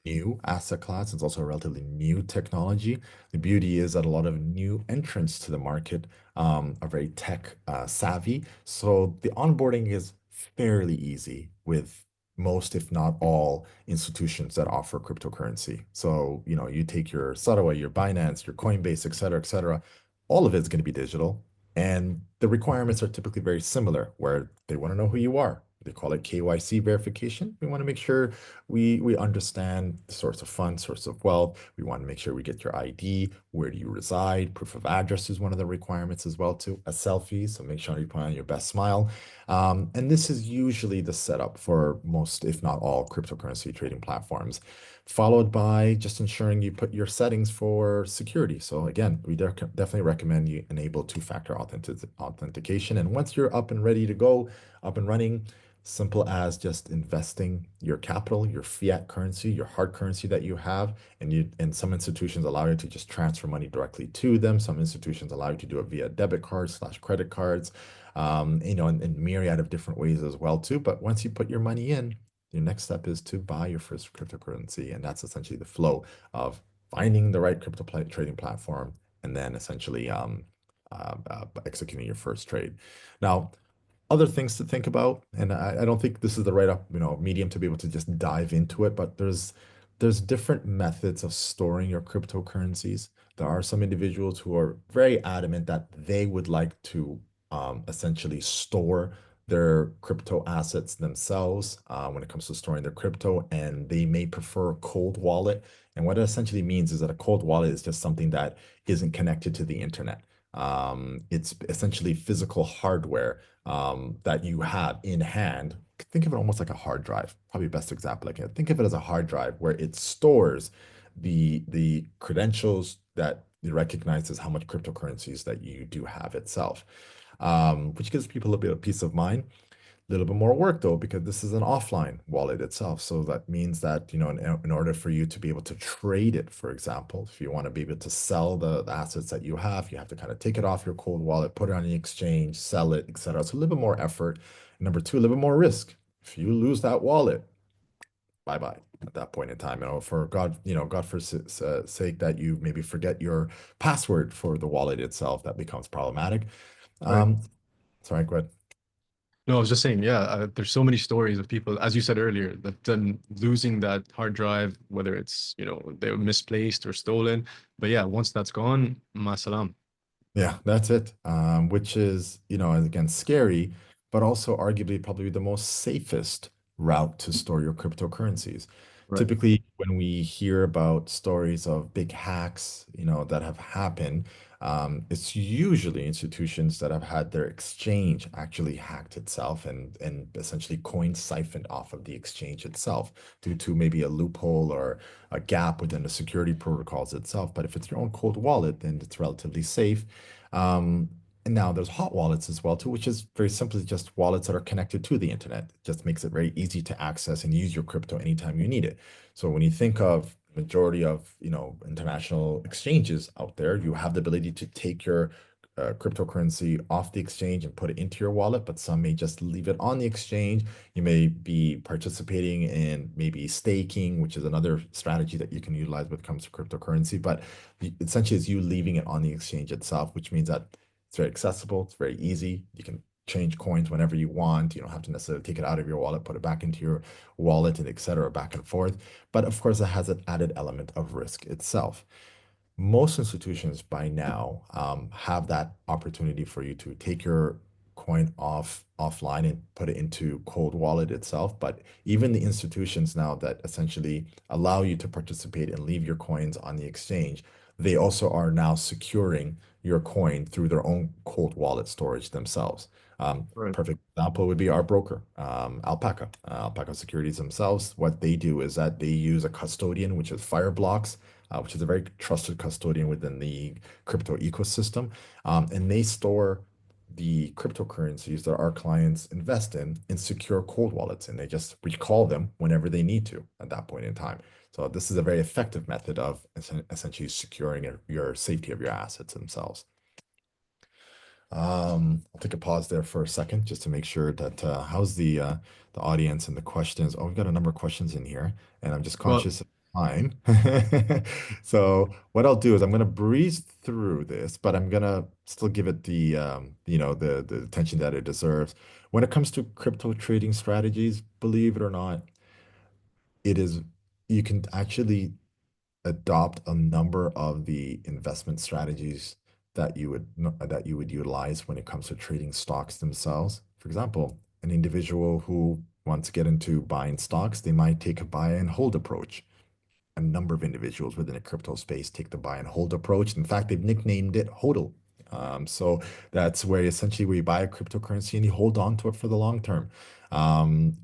new asset class. It's also a relatively new technology. The beauty is that a lot of new entrants to the market are very tech savvy. So the onboarding is fairly easy with most, if not all, institutions that offer cryptocurrency. So, you take your Sarwa, your Binance, your Coinbase, et cetera, all of it's going to be digital. And the requirements are typically very similar, where they want to know who you are. They call it KYC verification. We want to make sure we understand the source of funds, source of wealth. We want to make sure we get your ID, where do you reside, proof of address is one of the requirements as well too, a selfie, so make sure you put on your best smile. And this is usually the setup for most, if not all, cryptocurrency trading platforms, followed by just ensuring you put your settings for security. So again, we definitely recommend you enable two-factor authentication. And once you're up and ready to go, up and running, Simple as just investing your capital, your fiat currency, your hard currency that you have, and some institutions allow you to just transfer money directly to them. Some institutions allow you to do it via debit cards slash credit cards, and myriad of different ways as well too. But once you put your money in, your next step is to buy your first cryptocurrency, and that's essentially the flow of finding the right trading platform and then essentially executing your first trade. Now, other things to think about, and I don't think this is the right medium to be able to just dive into it, but there's different methods of storing your cryptocurrencies. There are some individuals who are very adamant that they would like to essentially store their crypto assets themselves when it comes to storing their crypto, and they may prefer a cold wallet. And what it essentially means is that a cold wallet is just something that isn't connected to the internet. It's essentially physical hardware that you have in hand. Think of it almost like a hard drive. Probably best example I can think of it as a hard drive where it stores the credentials that it recognizes how much cryptocurrencies that you do have itself, which gives people a bit of peace of mind. Little bit more work though, because this is an offline wallet itself. So that means that, in order for you to be able to trade it, for example, if you want to be able to sell the assets that you have to kind of take it off your cold wallet, put it on the exchange, sell it, etc. So a little bit more effort. Number two, a little bit more risk. If you lose that wallet, bye bye at that point in time. For God, God for sake that you maybe forget your password for the wallet itself, that becomes problematic. Right. Um, Sorry, go ahead. No, I was just saying, yeah, there's so many stories of people, as you said earlier, that them losing that hard drive, whether it's, they were misplaced or stolen. But yeah, once that's gone, masalam. Yeah, that's it. Which is, again, scary, but also arguably probably the most safest route to store your cryptocurrencies. Right. Typically, when we hear about stories of big hacks, that have happened, it's usually institutions that have had their exchange actually hacked itself and essentially coins siphoned off of the exchange itself due to maybe a loophole or a gap within the security protocols itself. But if it's your own cold wallet, then it's relatively safe. Um, and now there's hot wallets as well too, which is very simply just wallets that are connected to the internet. It just makes it very easy to access and use your crypto anytime you need it. So when you think of majority of, international exchanges out there, you have the ability to take your cryptocurrency off the exchange and put it into your wallet, but some may just leave it on the exchange. You may be participating in maybe staking, which is another strategy that you can utilize when it comes to cryptocurrency. But essentially, it's you leaving it on the exchange itself, which means that it's very accessible, it's very easy. You can change coins whenever you want. You don't have to necessarily take it out of your wallet, put it back into your wallet, and etc. back and forth. But of course, it has an added element of risk itself. Most institutions by now have that opportunity for you to take your coin offline and put it into cold wallet itself. But even the institutions now that essentially allow you to participate and leave your coins on the exchange, they also are now securing your coin through their own cold wallet storage themselves. Right. Perfect example would be our broker, Alpaca. Alpaca Securities themselves. What they do is that they use a custodian, which is Fireblocks, which is a very trusted custodian within the crypto ecosystem. And they store the cryptocurrencies that our clients invest in secure cold wallets, and they just recall them whenever they need to at that point in time. So this is a very effective method of essentially securing your safety of your assets themselves. I'll take a pause there for a second just to make sure that how's the audience and the questions. Oh, we've got a number of questions in here, and I'm just Well, conscious of time. So what I'll do is I'm gonna breeze through this, but I'm gonna still give it the attention that it deserves. When it comes to crypto trading strategies, believe it or not, it is you can actually adopt a number of the investment strategies that you would utilize when it comes to trading stocks themselves. For example, an individual who wants to get into buying stocks, they might take a buy and hold approach. A number of individuals within the crypto space take the buy and hold approach. In fact, they've nicknamed it HODL. So that's where essentially we buy a cryptocurrency and you hold on to it for the long term.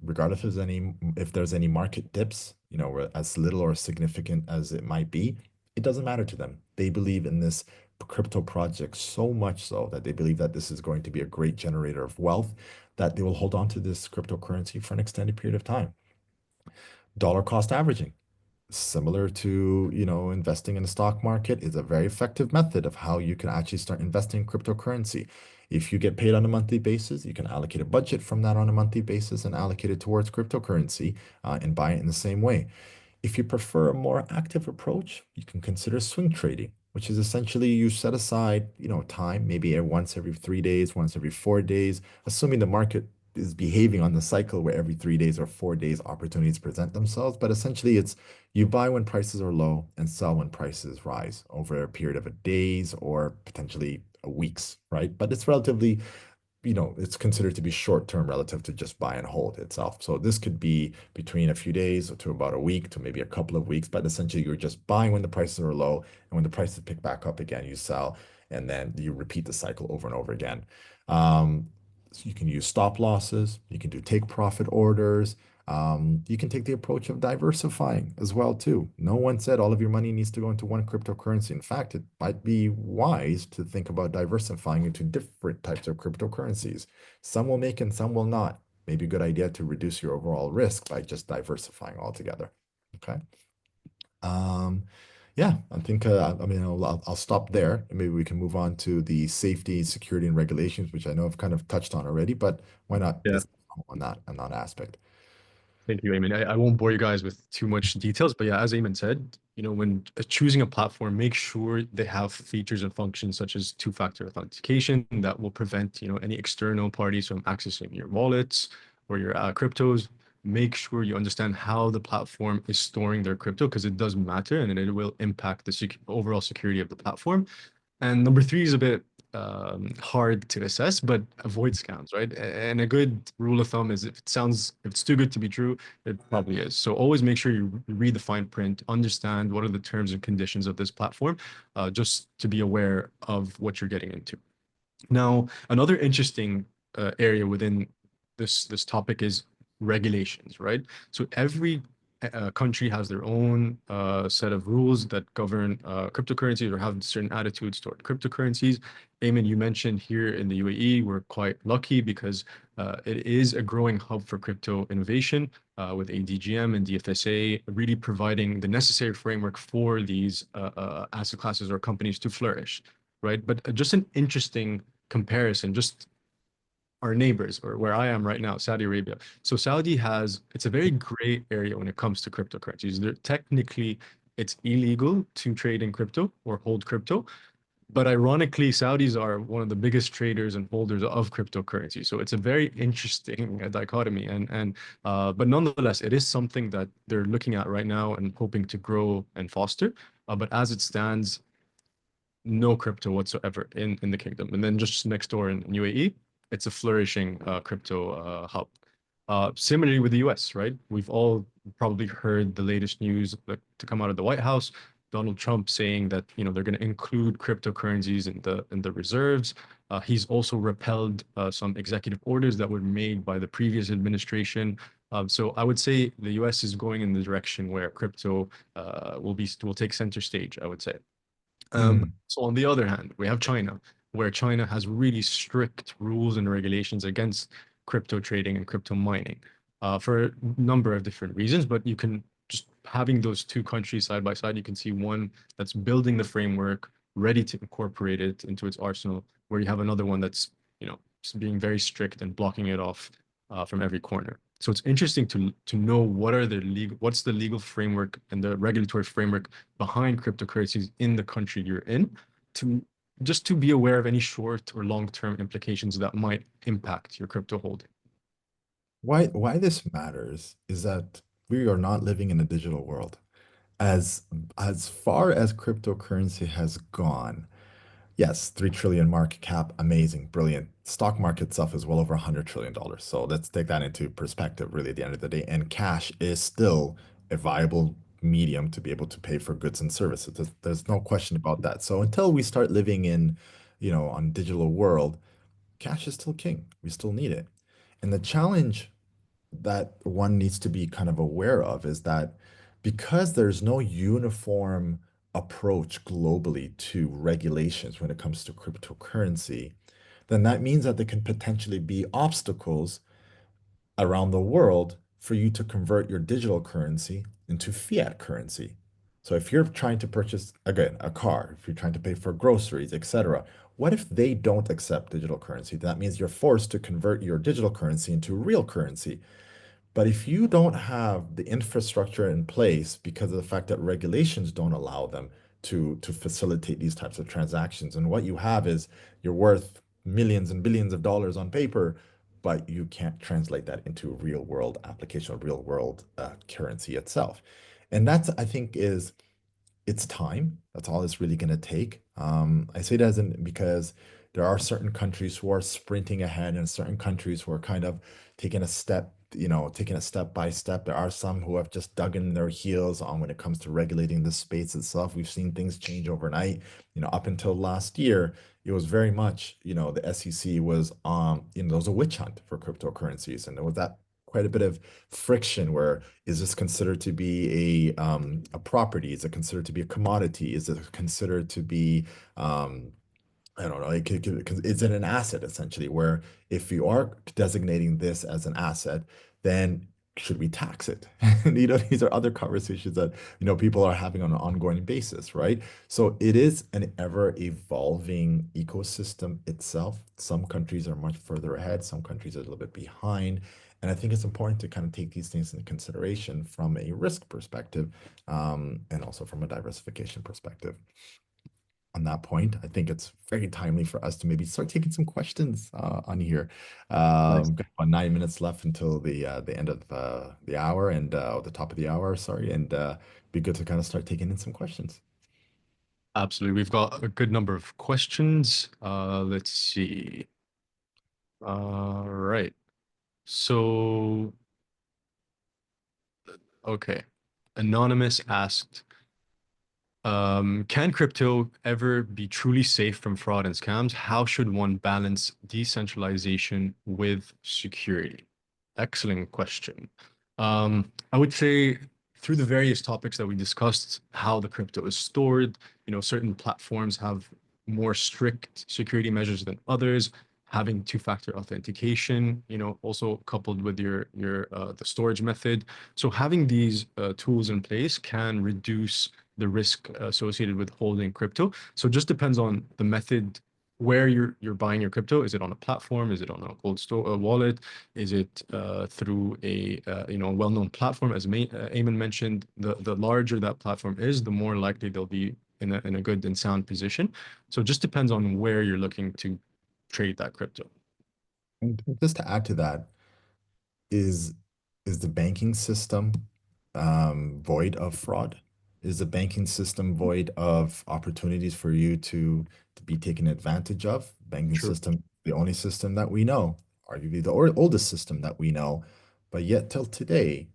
Regardless if there's any market dips, as little or significant as it might be, it doesn't matter to them. They believe in this crypto projects so much so that they believe that this is going to be a great generator of wealth, that they will hold on to this cryptocurrency for an extended period of time. Dollar cost averaging, similar to, investing in the stock market, is a very effective method of how you can actually start investing in cryptocurrency. If you get paid on a monthly basis, you can allocate a budget from that on a monthly basis and allocate it towards cryptocurrency, and buy it in the same way. If you prefer a more active approach, you can consider swing trading, which is essentially you set aside, time, maybe once every 3 days, once every 4 days, assuming the market is behaving on the cycle where every 3 days or 4 days opportunities present themselves. But essentially, it's you buy when prices are low and sell when prices rise over a period of a days or potentially a weeks, right? But it's relatively, it's considered to be short term relative to just buy and hold itself. So this could be between a few days to about a week to maybe a couple of weeks, but essentially you're just buying when the prices are low, and when the prices pick back up again, you sell, and then you repeat the cycle over and over again. So you can use stop losses, you can do take profit orders. You can take the approach of diversifying as well too. No one said all of your money needs to go into one cryptocurrency. In fact, it might be wise to think about diversifying into different types of cryptocurrencies. Some will make and some will not. Maybe a good idea to reduce your overall risk by just diversifying altogether. Okay. Um, yeah, I think I mean I'll stop there, and maybe we can move on to the safety, security, and regulations, which I know I've kind of touched on already, but why not Yeah. discuss on that aspect? Thank you, Eamon. I won't bore you guys with too much details, but yeah, as Eamon said, when choosing a platform, make sure they have features and functions such as two-factor authentication that will prevent, any external parties from accessing your wallets or your cryptos. Make sure you understand how the platform is storing their crypto because it does matter and it will impact the overall security of the platform. And number three is a bit hard to assess, but avoid scams, right? And a good rule of thumb is if it's too good to be true, it probably is. So always make sure you read the fine print, understand what are the terms and conditions of this platform, just to be aware of what you're getting into. Now, another interesting area within this topic is regulations, right? So every country has their own set of rules that govern cryptocurrencies or have certain attitudes toward cryptocurrencies. Eamon, you mentioned here in the UAE, we're quite lucky because it is a growing hub for crypto innovation with ADGM and the FSA really providing the necessary framework for these asset classes or companies to flourish, right? But just an interesting comparison, just our neighbors or where I am right now, Saudi Arabia. So it's a very gray area when it comes to cryptocurrencies. Technically, it's illegal to trade in crypto or hold crypto. But ironically, Saudis are one of the biggest traders and holders of cryptocurrency. So it's a very interesting dichotomy. But nonetheless, it is something that they're looking at right now and hoping to grow and foster. But as it stands, no crypto whatsoever in the kingdom. And then just next door in UAE, it's a flourishing crypto hub. Similarly with the US, right? We've all probably heard the latest news to come out of the White House. Donald Trump saying that they're going to include cryptocurrencies in the reserves. He's also repelled some executive orders that were made by the previous administration. So I would say the U.S. is going in the direction where crypto will take center stage, I would say. Hmm. So on the other hand, we have China, where China has really strict rules and regulations against crypto trading and crypto mining for a number of different reasons. But you can just having those two countries side by side, you can see one that's building the framework, ready to incorporate it into its arsenal, where you have another one that's, being very strict and blocking it off from every corner. So it's interesting to know what's the legal framework and the regulatory framework behind cryptocurrencies in the country you're in, to just to be aware of any short or long-term implications that might impact your crypto holding. Why this matters is that we are not living in a digital world. As as far as cryptocurrency has gone, yes, 3 trillion market cap, amazing, brilliant. Stock market itself is well over $100 trillion. So let's take that into perspective, really, at the end of the day. And cash is still a viable medium to be able to pay for goods and services. There's no question about that. So until we start living in, on digital world, cash is still king. We still need it. And the challenge that one needs to be kind of aware of is that because there's no uniform approach globally to regulations when it comes to cryptocurrency, then that means that there can potentially be obstacles around the world for you to convert your digital currency into fiat currency. So if you're trying to purchase, again, a car, if you're trying to pay for groceries, etc., what if they don't accept digital currency? That means you're forced to convert your digital currency into real currency. But if you don't have the infrastructure in place because of the fact that regulations don't allow them to facilitate these types of transactions, and what you have is you're worth millions and billions of dollars on paper, but you can't translate that into a real world application or real world currency itself. And that's, I think, is it's time. That's all it's really going to take. I say that as in because there are certain countries who are sprinting ahead and certain countries who are kind of taking a step, taking it step by step. There are some who have just dug in their heels on when it comes to regulating the space itself. We've seen things change overnight. Up until last year, it was very much, the SEC was there was a witch hunt for cryptocurrencies, and there was that quite a bit of friction where is this considered to be a property? Is it considered to be a commodity? Is it considered to be I don't know, is it an asset essentially? Where if you are designating this as an asset, then should we tax it? And these are other conversations that people are having on an ongoing basis, right? So it is an ever evolving ecosystem itself. Some countries are much further ahead, some countries are a little bit behind. And I think it's important to kind of take these things into consideration from a risk perspective, and also from a diversification perspective. On that point, I think it's very timely for us to maybe start taking some questions on here. Nice. Got about 9 minutes left until the end of the hour and the top of the hour, sorry, and be good to kind of start taking in some questions. Absolutely. We've got a good number of questions. Let's see. All right. So, okay. Anonymous asked, can crypto ever be truly safe from fraud and scams? How should one balance decentralization with security? Excellent question. I would say through the various topics that we discussed, how the crypto is stored, certain platforms have more strict security measures than others, having two-factor authentication, also coupled with your the storage method. So having these tools in place can reduce the risk associated with holding crypto. So it just depends on the method where you're buying your crypto. Is it on a platform? Is it on a cold store wallet? Is it through a well-known platform? As Eamon mentioned, the larger that platform is, the more likely they'll be in a good and sound position. So it just depends on where you're looking to trade that crypto. And just to add to that, is is the banking system void of fraud? Is the banking system void of opportunities for you to be taken advantage of? Banking True. system, the only system that we know, arguably the oldest system that we know, but yet till today,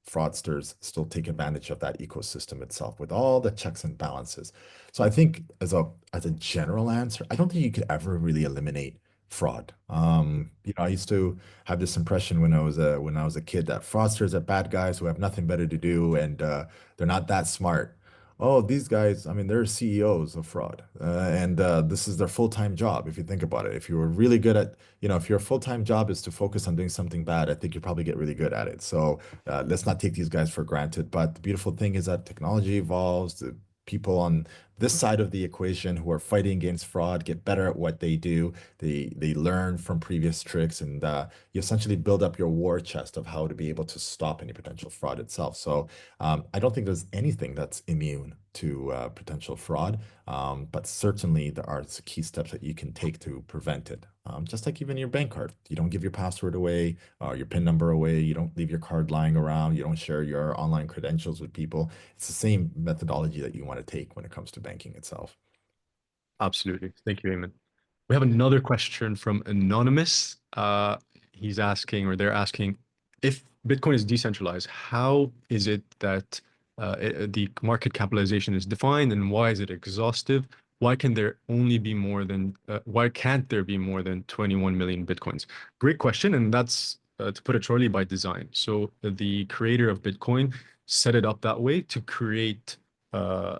fraudsters still take advantage of that ecosystem itself with all the checks and balances. So I think as a general answer, I don't think you could ever really eliminate fraud. I used to have this impression when I was a kid that fraudsters are bad guys who have nothing better to do and they're not that smart. Oh, these guys, I mean, they're CEOs of fraud, and this is their full-time job. If you think about it, if you were really good at, if your full-time job is to focus on doing something bad, I think you probably get really good at it. So let's not take these guys for granted. But the beautiful thing is that technology evolves. The people on this side of the equation who are fighting against fraud get better at what they do. They learn from previous tricks, and you essentially build up your war chest of how to be able to stop any potential fraud itself. So I don't think there's anything that's immune to potential fraud, but certainly there are key steps that you can take to prevent it. Just like even your bank card, you don't give your password away, your PIN number away, you don't leave your card lying around, you don't share your online credentials with people. It's the same methodology that you want to take when it comes to banking itself. Absolutely. Thank you, Eamon. We have another question from Anonymous. He's asking, or they're asking, if Bitcoin is decentralized, how is it that the market capitalization is defined, and why is it exhaustive? Why can't there be more than 21 million Bitcoins? Great question, and that's to put it shortly, by design. So the creator of Bitcoin set it up that way to create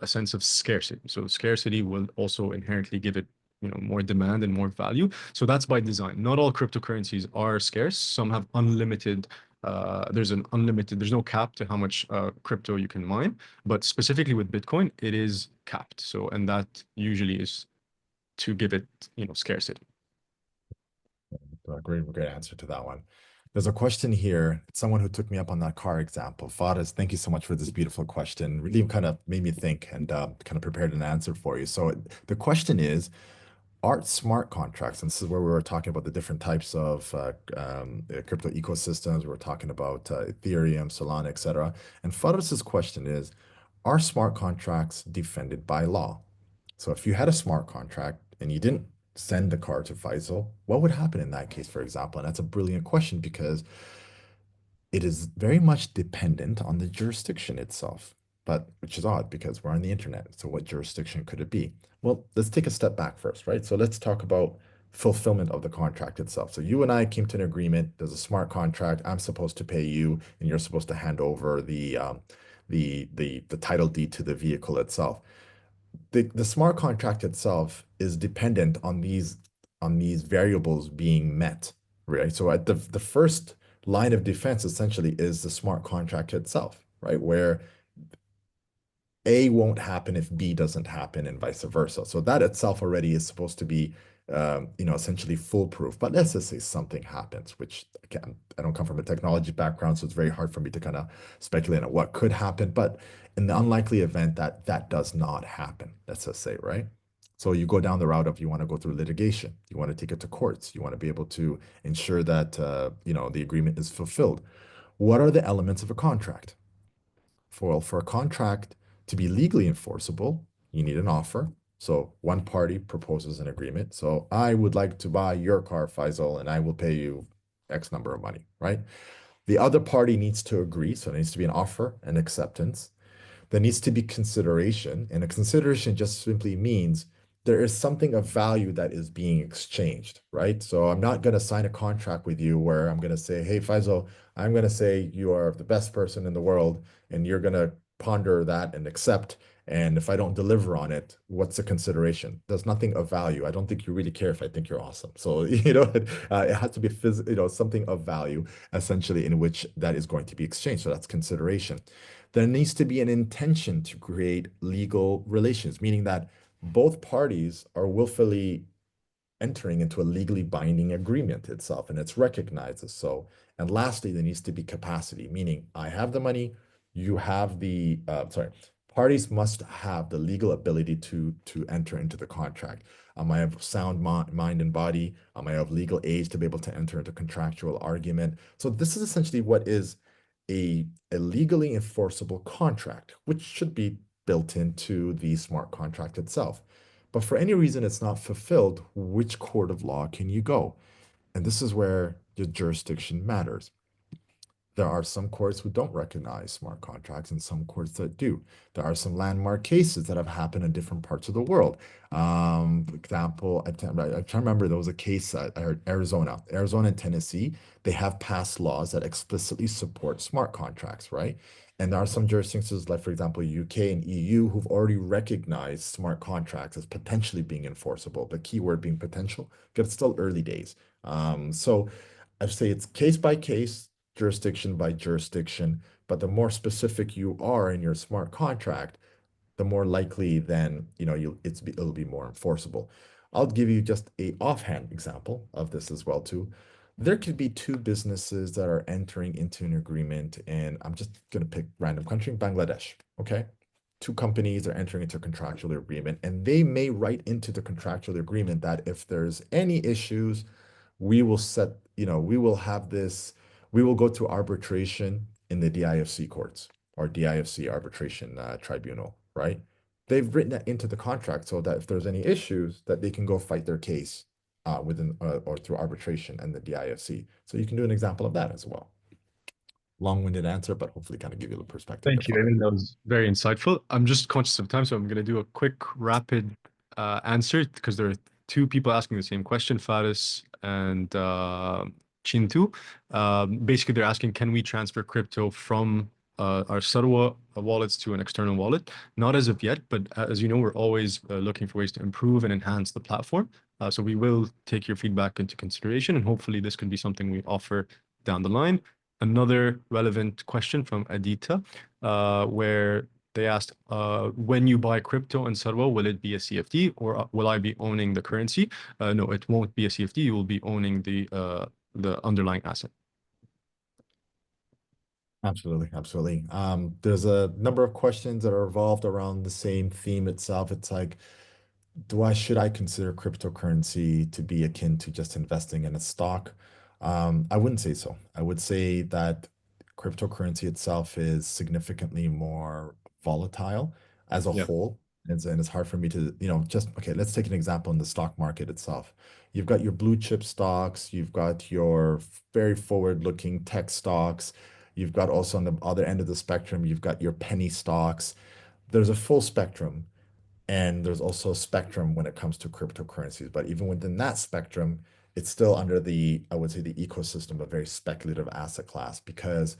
a sense of scarcity. So scarcity will also inherently give it, more demand and more value. So that's by design. Not all cryptocurrencies are scarce. Some have unlimited. There's no cap to how much crypto you can mine, but specifically with Bitcoin, it is capped. So, and that usually is to give it, scarcity. Great answer to that one. There's a question here. It's someone who took me up on that car example. Faraz, thank you so much for this beautiful question. Really kind of made me think and kind of prepared an answer for you. So the question is, are smart contracts, and this is where we were talking about the different types of crypto ecosystems. We were talking about Ethereum, Solana, etc. And Faraz's question is, are smart contracts defended by law? So if you had a smart contract and you didn't send the car to Faisal, what would happen in that case, for example? And that's a brilliant question because it is very much dependent on the jurisdiction itself, but which is odd because we're on the internet. So what jurisdiction could it be? Well, let's take a step back first, right? So let's talk about fulfillment of the contract itself. So you and I came to an agreement. There's a smart contract. I'm supposed to pay you, and you're supposed to hand over the title deed to the vehicle itself. The smart contract itself is dependent on these variables being met, right? So at the first line of defense essentially is the smart contract itself, right? Where A won't happen if B doesn't happen and vice versa. So that itself already is supposed to be, essentially foolproof. But let's just say something happens, which again, I don't come from a technology background, so it's very hard for me to kind of speculate on what could happen. But in the unlikely event that that does not happen, let's just say, right? So you go down the route of you want to go through litigation, you want to take it to courts, you want to be able to ensure that the agreement is fulfilled. What are the elements of a contract? For a contract to be legally enforceable, you need an offer. So one party proposes an agreement. So I would like to buy your car, Faisal, and I will pay you X number of money, right? The other party needs to agree. So there needs to be an offer and acceptance. There needs to be consideration, and a consideration just simply means there is something of value that is being exchanged, right? So I'm not going to sign a contract with you where I'm going to say, hey, Faisal, I'm going to say you are the best person in the world, and you're going to ponder that and accept. And if I don't deliver on it, what's the consideration? There's nothing of value. I don't think you really care if I think you're awesome. So, it has to be something of value, essentially, in which that is going to be exchanged. So that's consideration. There needs to be an intention to create legal relations, meaning that both parties are willfully entering into a legally binding agreement itself, and it's recognized as so. And lastly, there needs to be capacity, meaning I have the money, you have parties must have the legal ability to enter into the contract. I have sound mind and body. I have legal age to be able to enter into contractual argument. So this is essentially what is a legally enforceable contract, which should be built into the smart contract itself. But for any reason it's not fulfilled, which court of law can you go? And this is where your jurisdiction matters. There are some courts who don't recognize smart contracts and some courts that do. There are some landmark cases that have happened in different parts of the world. For example, I can't remember, there was a case I heard Arizona and Tennessee, they have passed laws that explicitly support smart contracts, right? And there are some jurisdictions like, for example, UK and EU who've already recognized smart contracts as potentially being enforceable. The key word being potential, because it's still early days. So I'd say it's case by case, jurisdiction by jurisdiction, but the more specific you are in your smart contract, the more likely then it'll be more enforceable. I'll give you just a offhand example of this as well too. There could be two businesses that are entering into an agreement, and I'm just going to pick random country, Bangladesh. Okay. Two companies are entering into a contractual agreement, and they may write into the contractual agreement that if there's any issues, we will set, we will have this, we will go to arbitration in the DIFC courts or DIFC arbitration tribunal, right? They've written that into the contract so that if there's any issues, that they can go fight their case within or through arbitration and the DIFC. So you can do an example of that as well. Long-winded answer, but hopefully kind of give you the perspective Thank you, there. Evan. That was very insightful. I'm just conscious of time, so I'm going to do a quick, rapid answer because there are two people asking the same question, Faris and Chintu. Basically, they're asking, can we transfer crypto from our Sarwa wallets to an external wallet. Not as of yet, but as you know, we're always looking for ways to improve and enhance the platform. So we will take your feedback into consideration, and hopefully this can be something we offer down the line. Another relevant question from Adita, where they asked, when you buy crypto in Sarwa, will it be a CFD or will I be owning the currency? No, it won't be a CFD. You will be owning the underlying asset. Absolutely, absolutely. There's a number of questions that are revolved around the same theme itself. It's like, should I consider cryptocurrency to be akin to just investing in a stock? I wouldn't say so. I would say that cryptocurrency itself is significantly more volatile as a Yeah. whole. And it's hard for me to, just okay, let's take an example in the stock market itself. You've got your blue chip stocks, you've got your very forward-looking tech stocks, you've got also on the other end of the spectrum, you've got your penny stocks. There's a full spectrum. And there's also a spectrum when it comes to cryptocurrencies. But even within that spectrum, it's still under I would say, the ecosystem of very speculative asset class because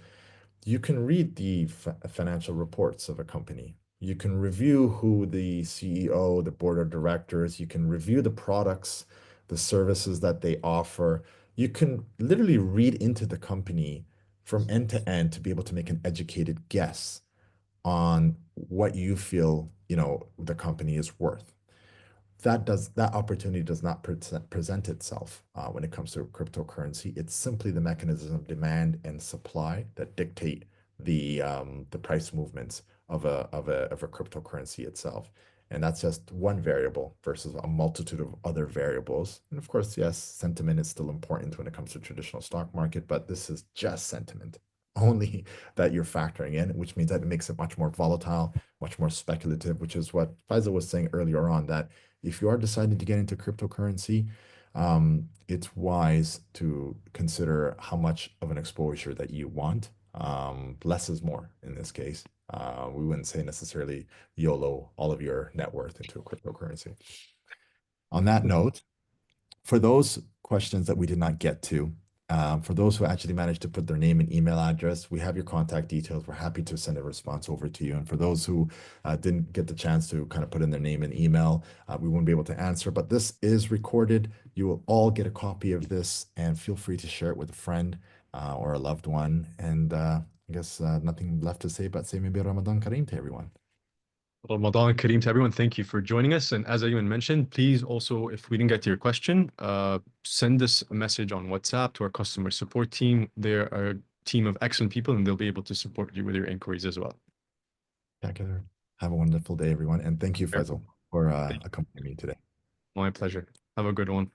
you can read the financial reports of a company. You can review who the CEO, the board of directors, you can review the products, the services that they offer. You can literally read into the company from end to end to be able to make an educated guess on what you feel, the company is worth. That opportunity does not present itself when it comes to cryptocurrency. It's simply the mechanism of demand and supply that dictate the price movements of a cryptocurrency itself. And that's just one variable versus a multitude of other variables. And of course, yes, sentiment is still important when it comes to traditional stock market, but this is just sentiment only that you're factoring in, which means that it makes it much more volatile, much more speculative, which is what Faisal was saying earlier on, that if you are deciding to get into cryptocurrency, it's wise to consider how much of an exposure that you want. Less is more in this case. We wouldn't say necessarily YOLO all of your net worth into a cryptocurrency. On that note, for those questions that we did not get to, for those who actually managed to put their name and email address, we have your contact details. We're happy to send a response over to you. And for those who didn't get the chance to kind of put in their name and email, we won't be able to answer. But this is recorded. You will all get a copy of this, and feel free to share it with a friend or a loved one. And I guess nothing left to say but say maybe Ramadan Kareem to everyone. Ramadan Kareem to everyone. Thank you for joining us. And as I even mentioned, please also, if we didn't get to your question, send us a message on WhatsApp to our customer support team. They're a team of excellent people and they'll be able to support you with your inquiries as well. Together. Have a wonderful day, everyone. And thank you, Sure. Faisal, for Thank you. accompanying me today. My pleasure. Have a good one.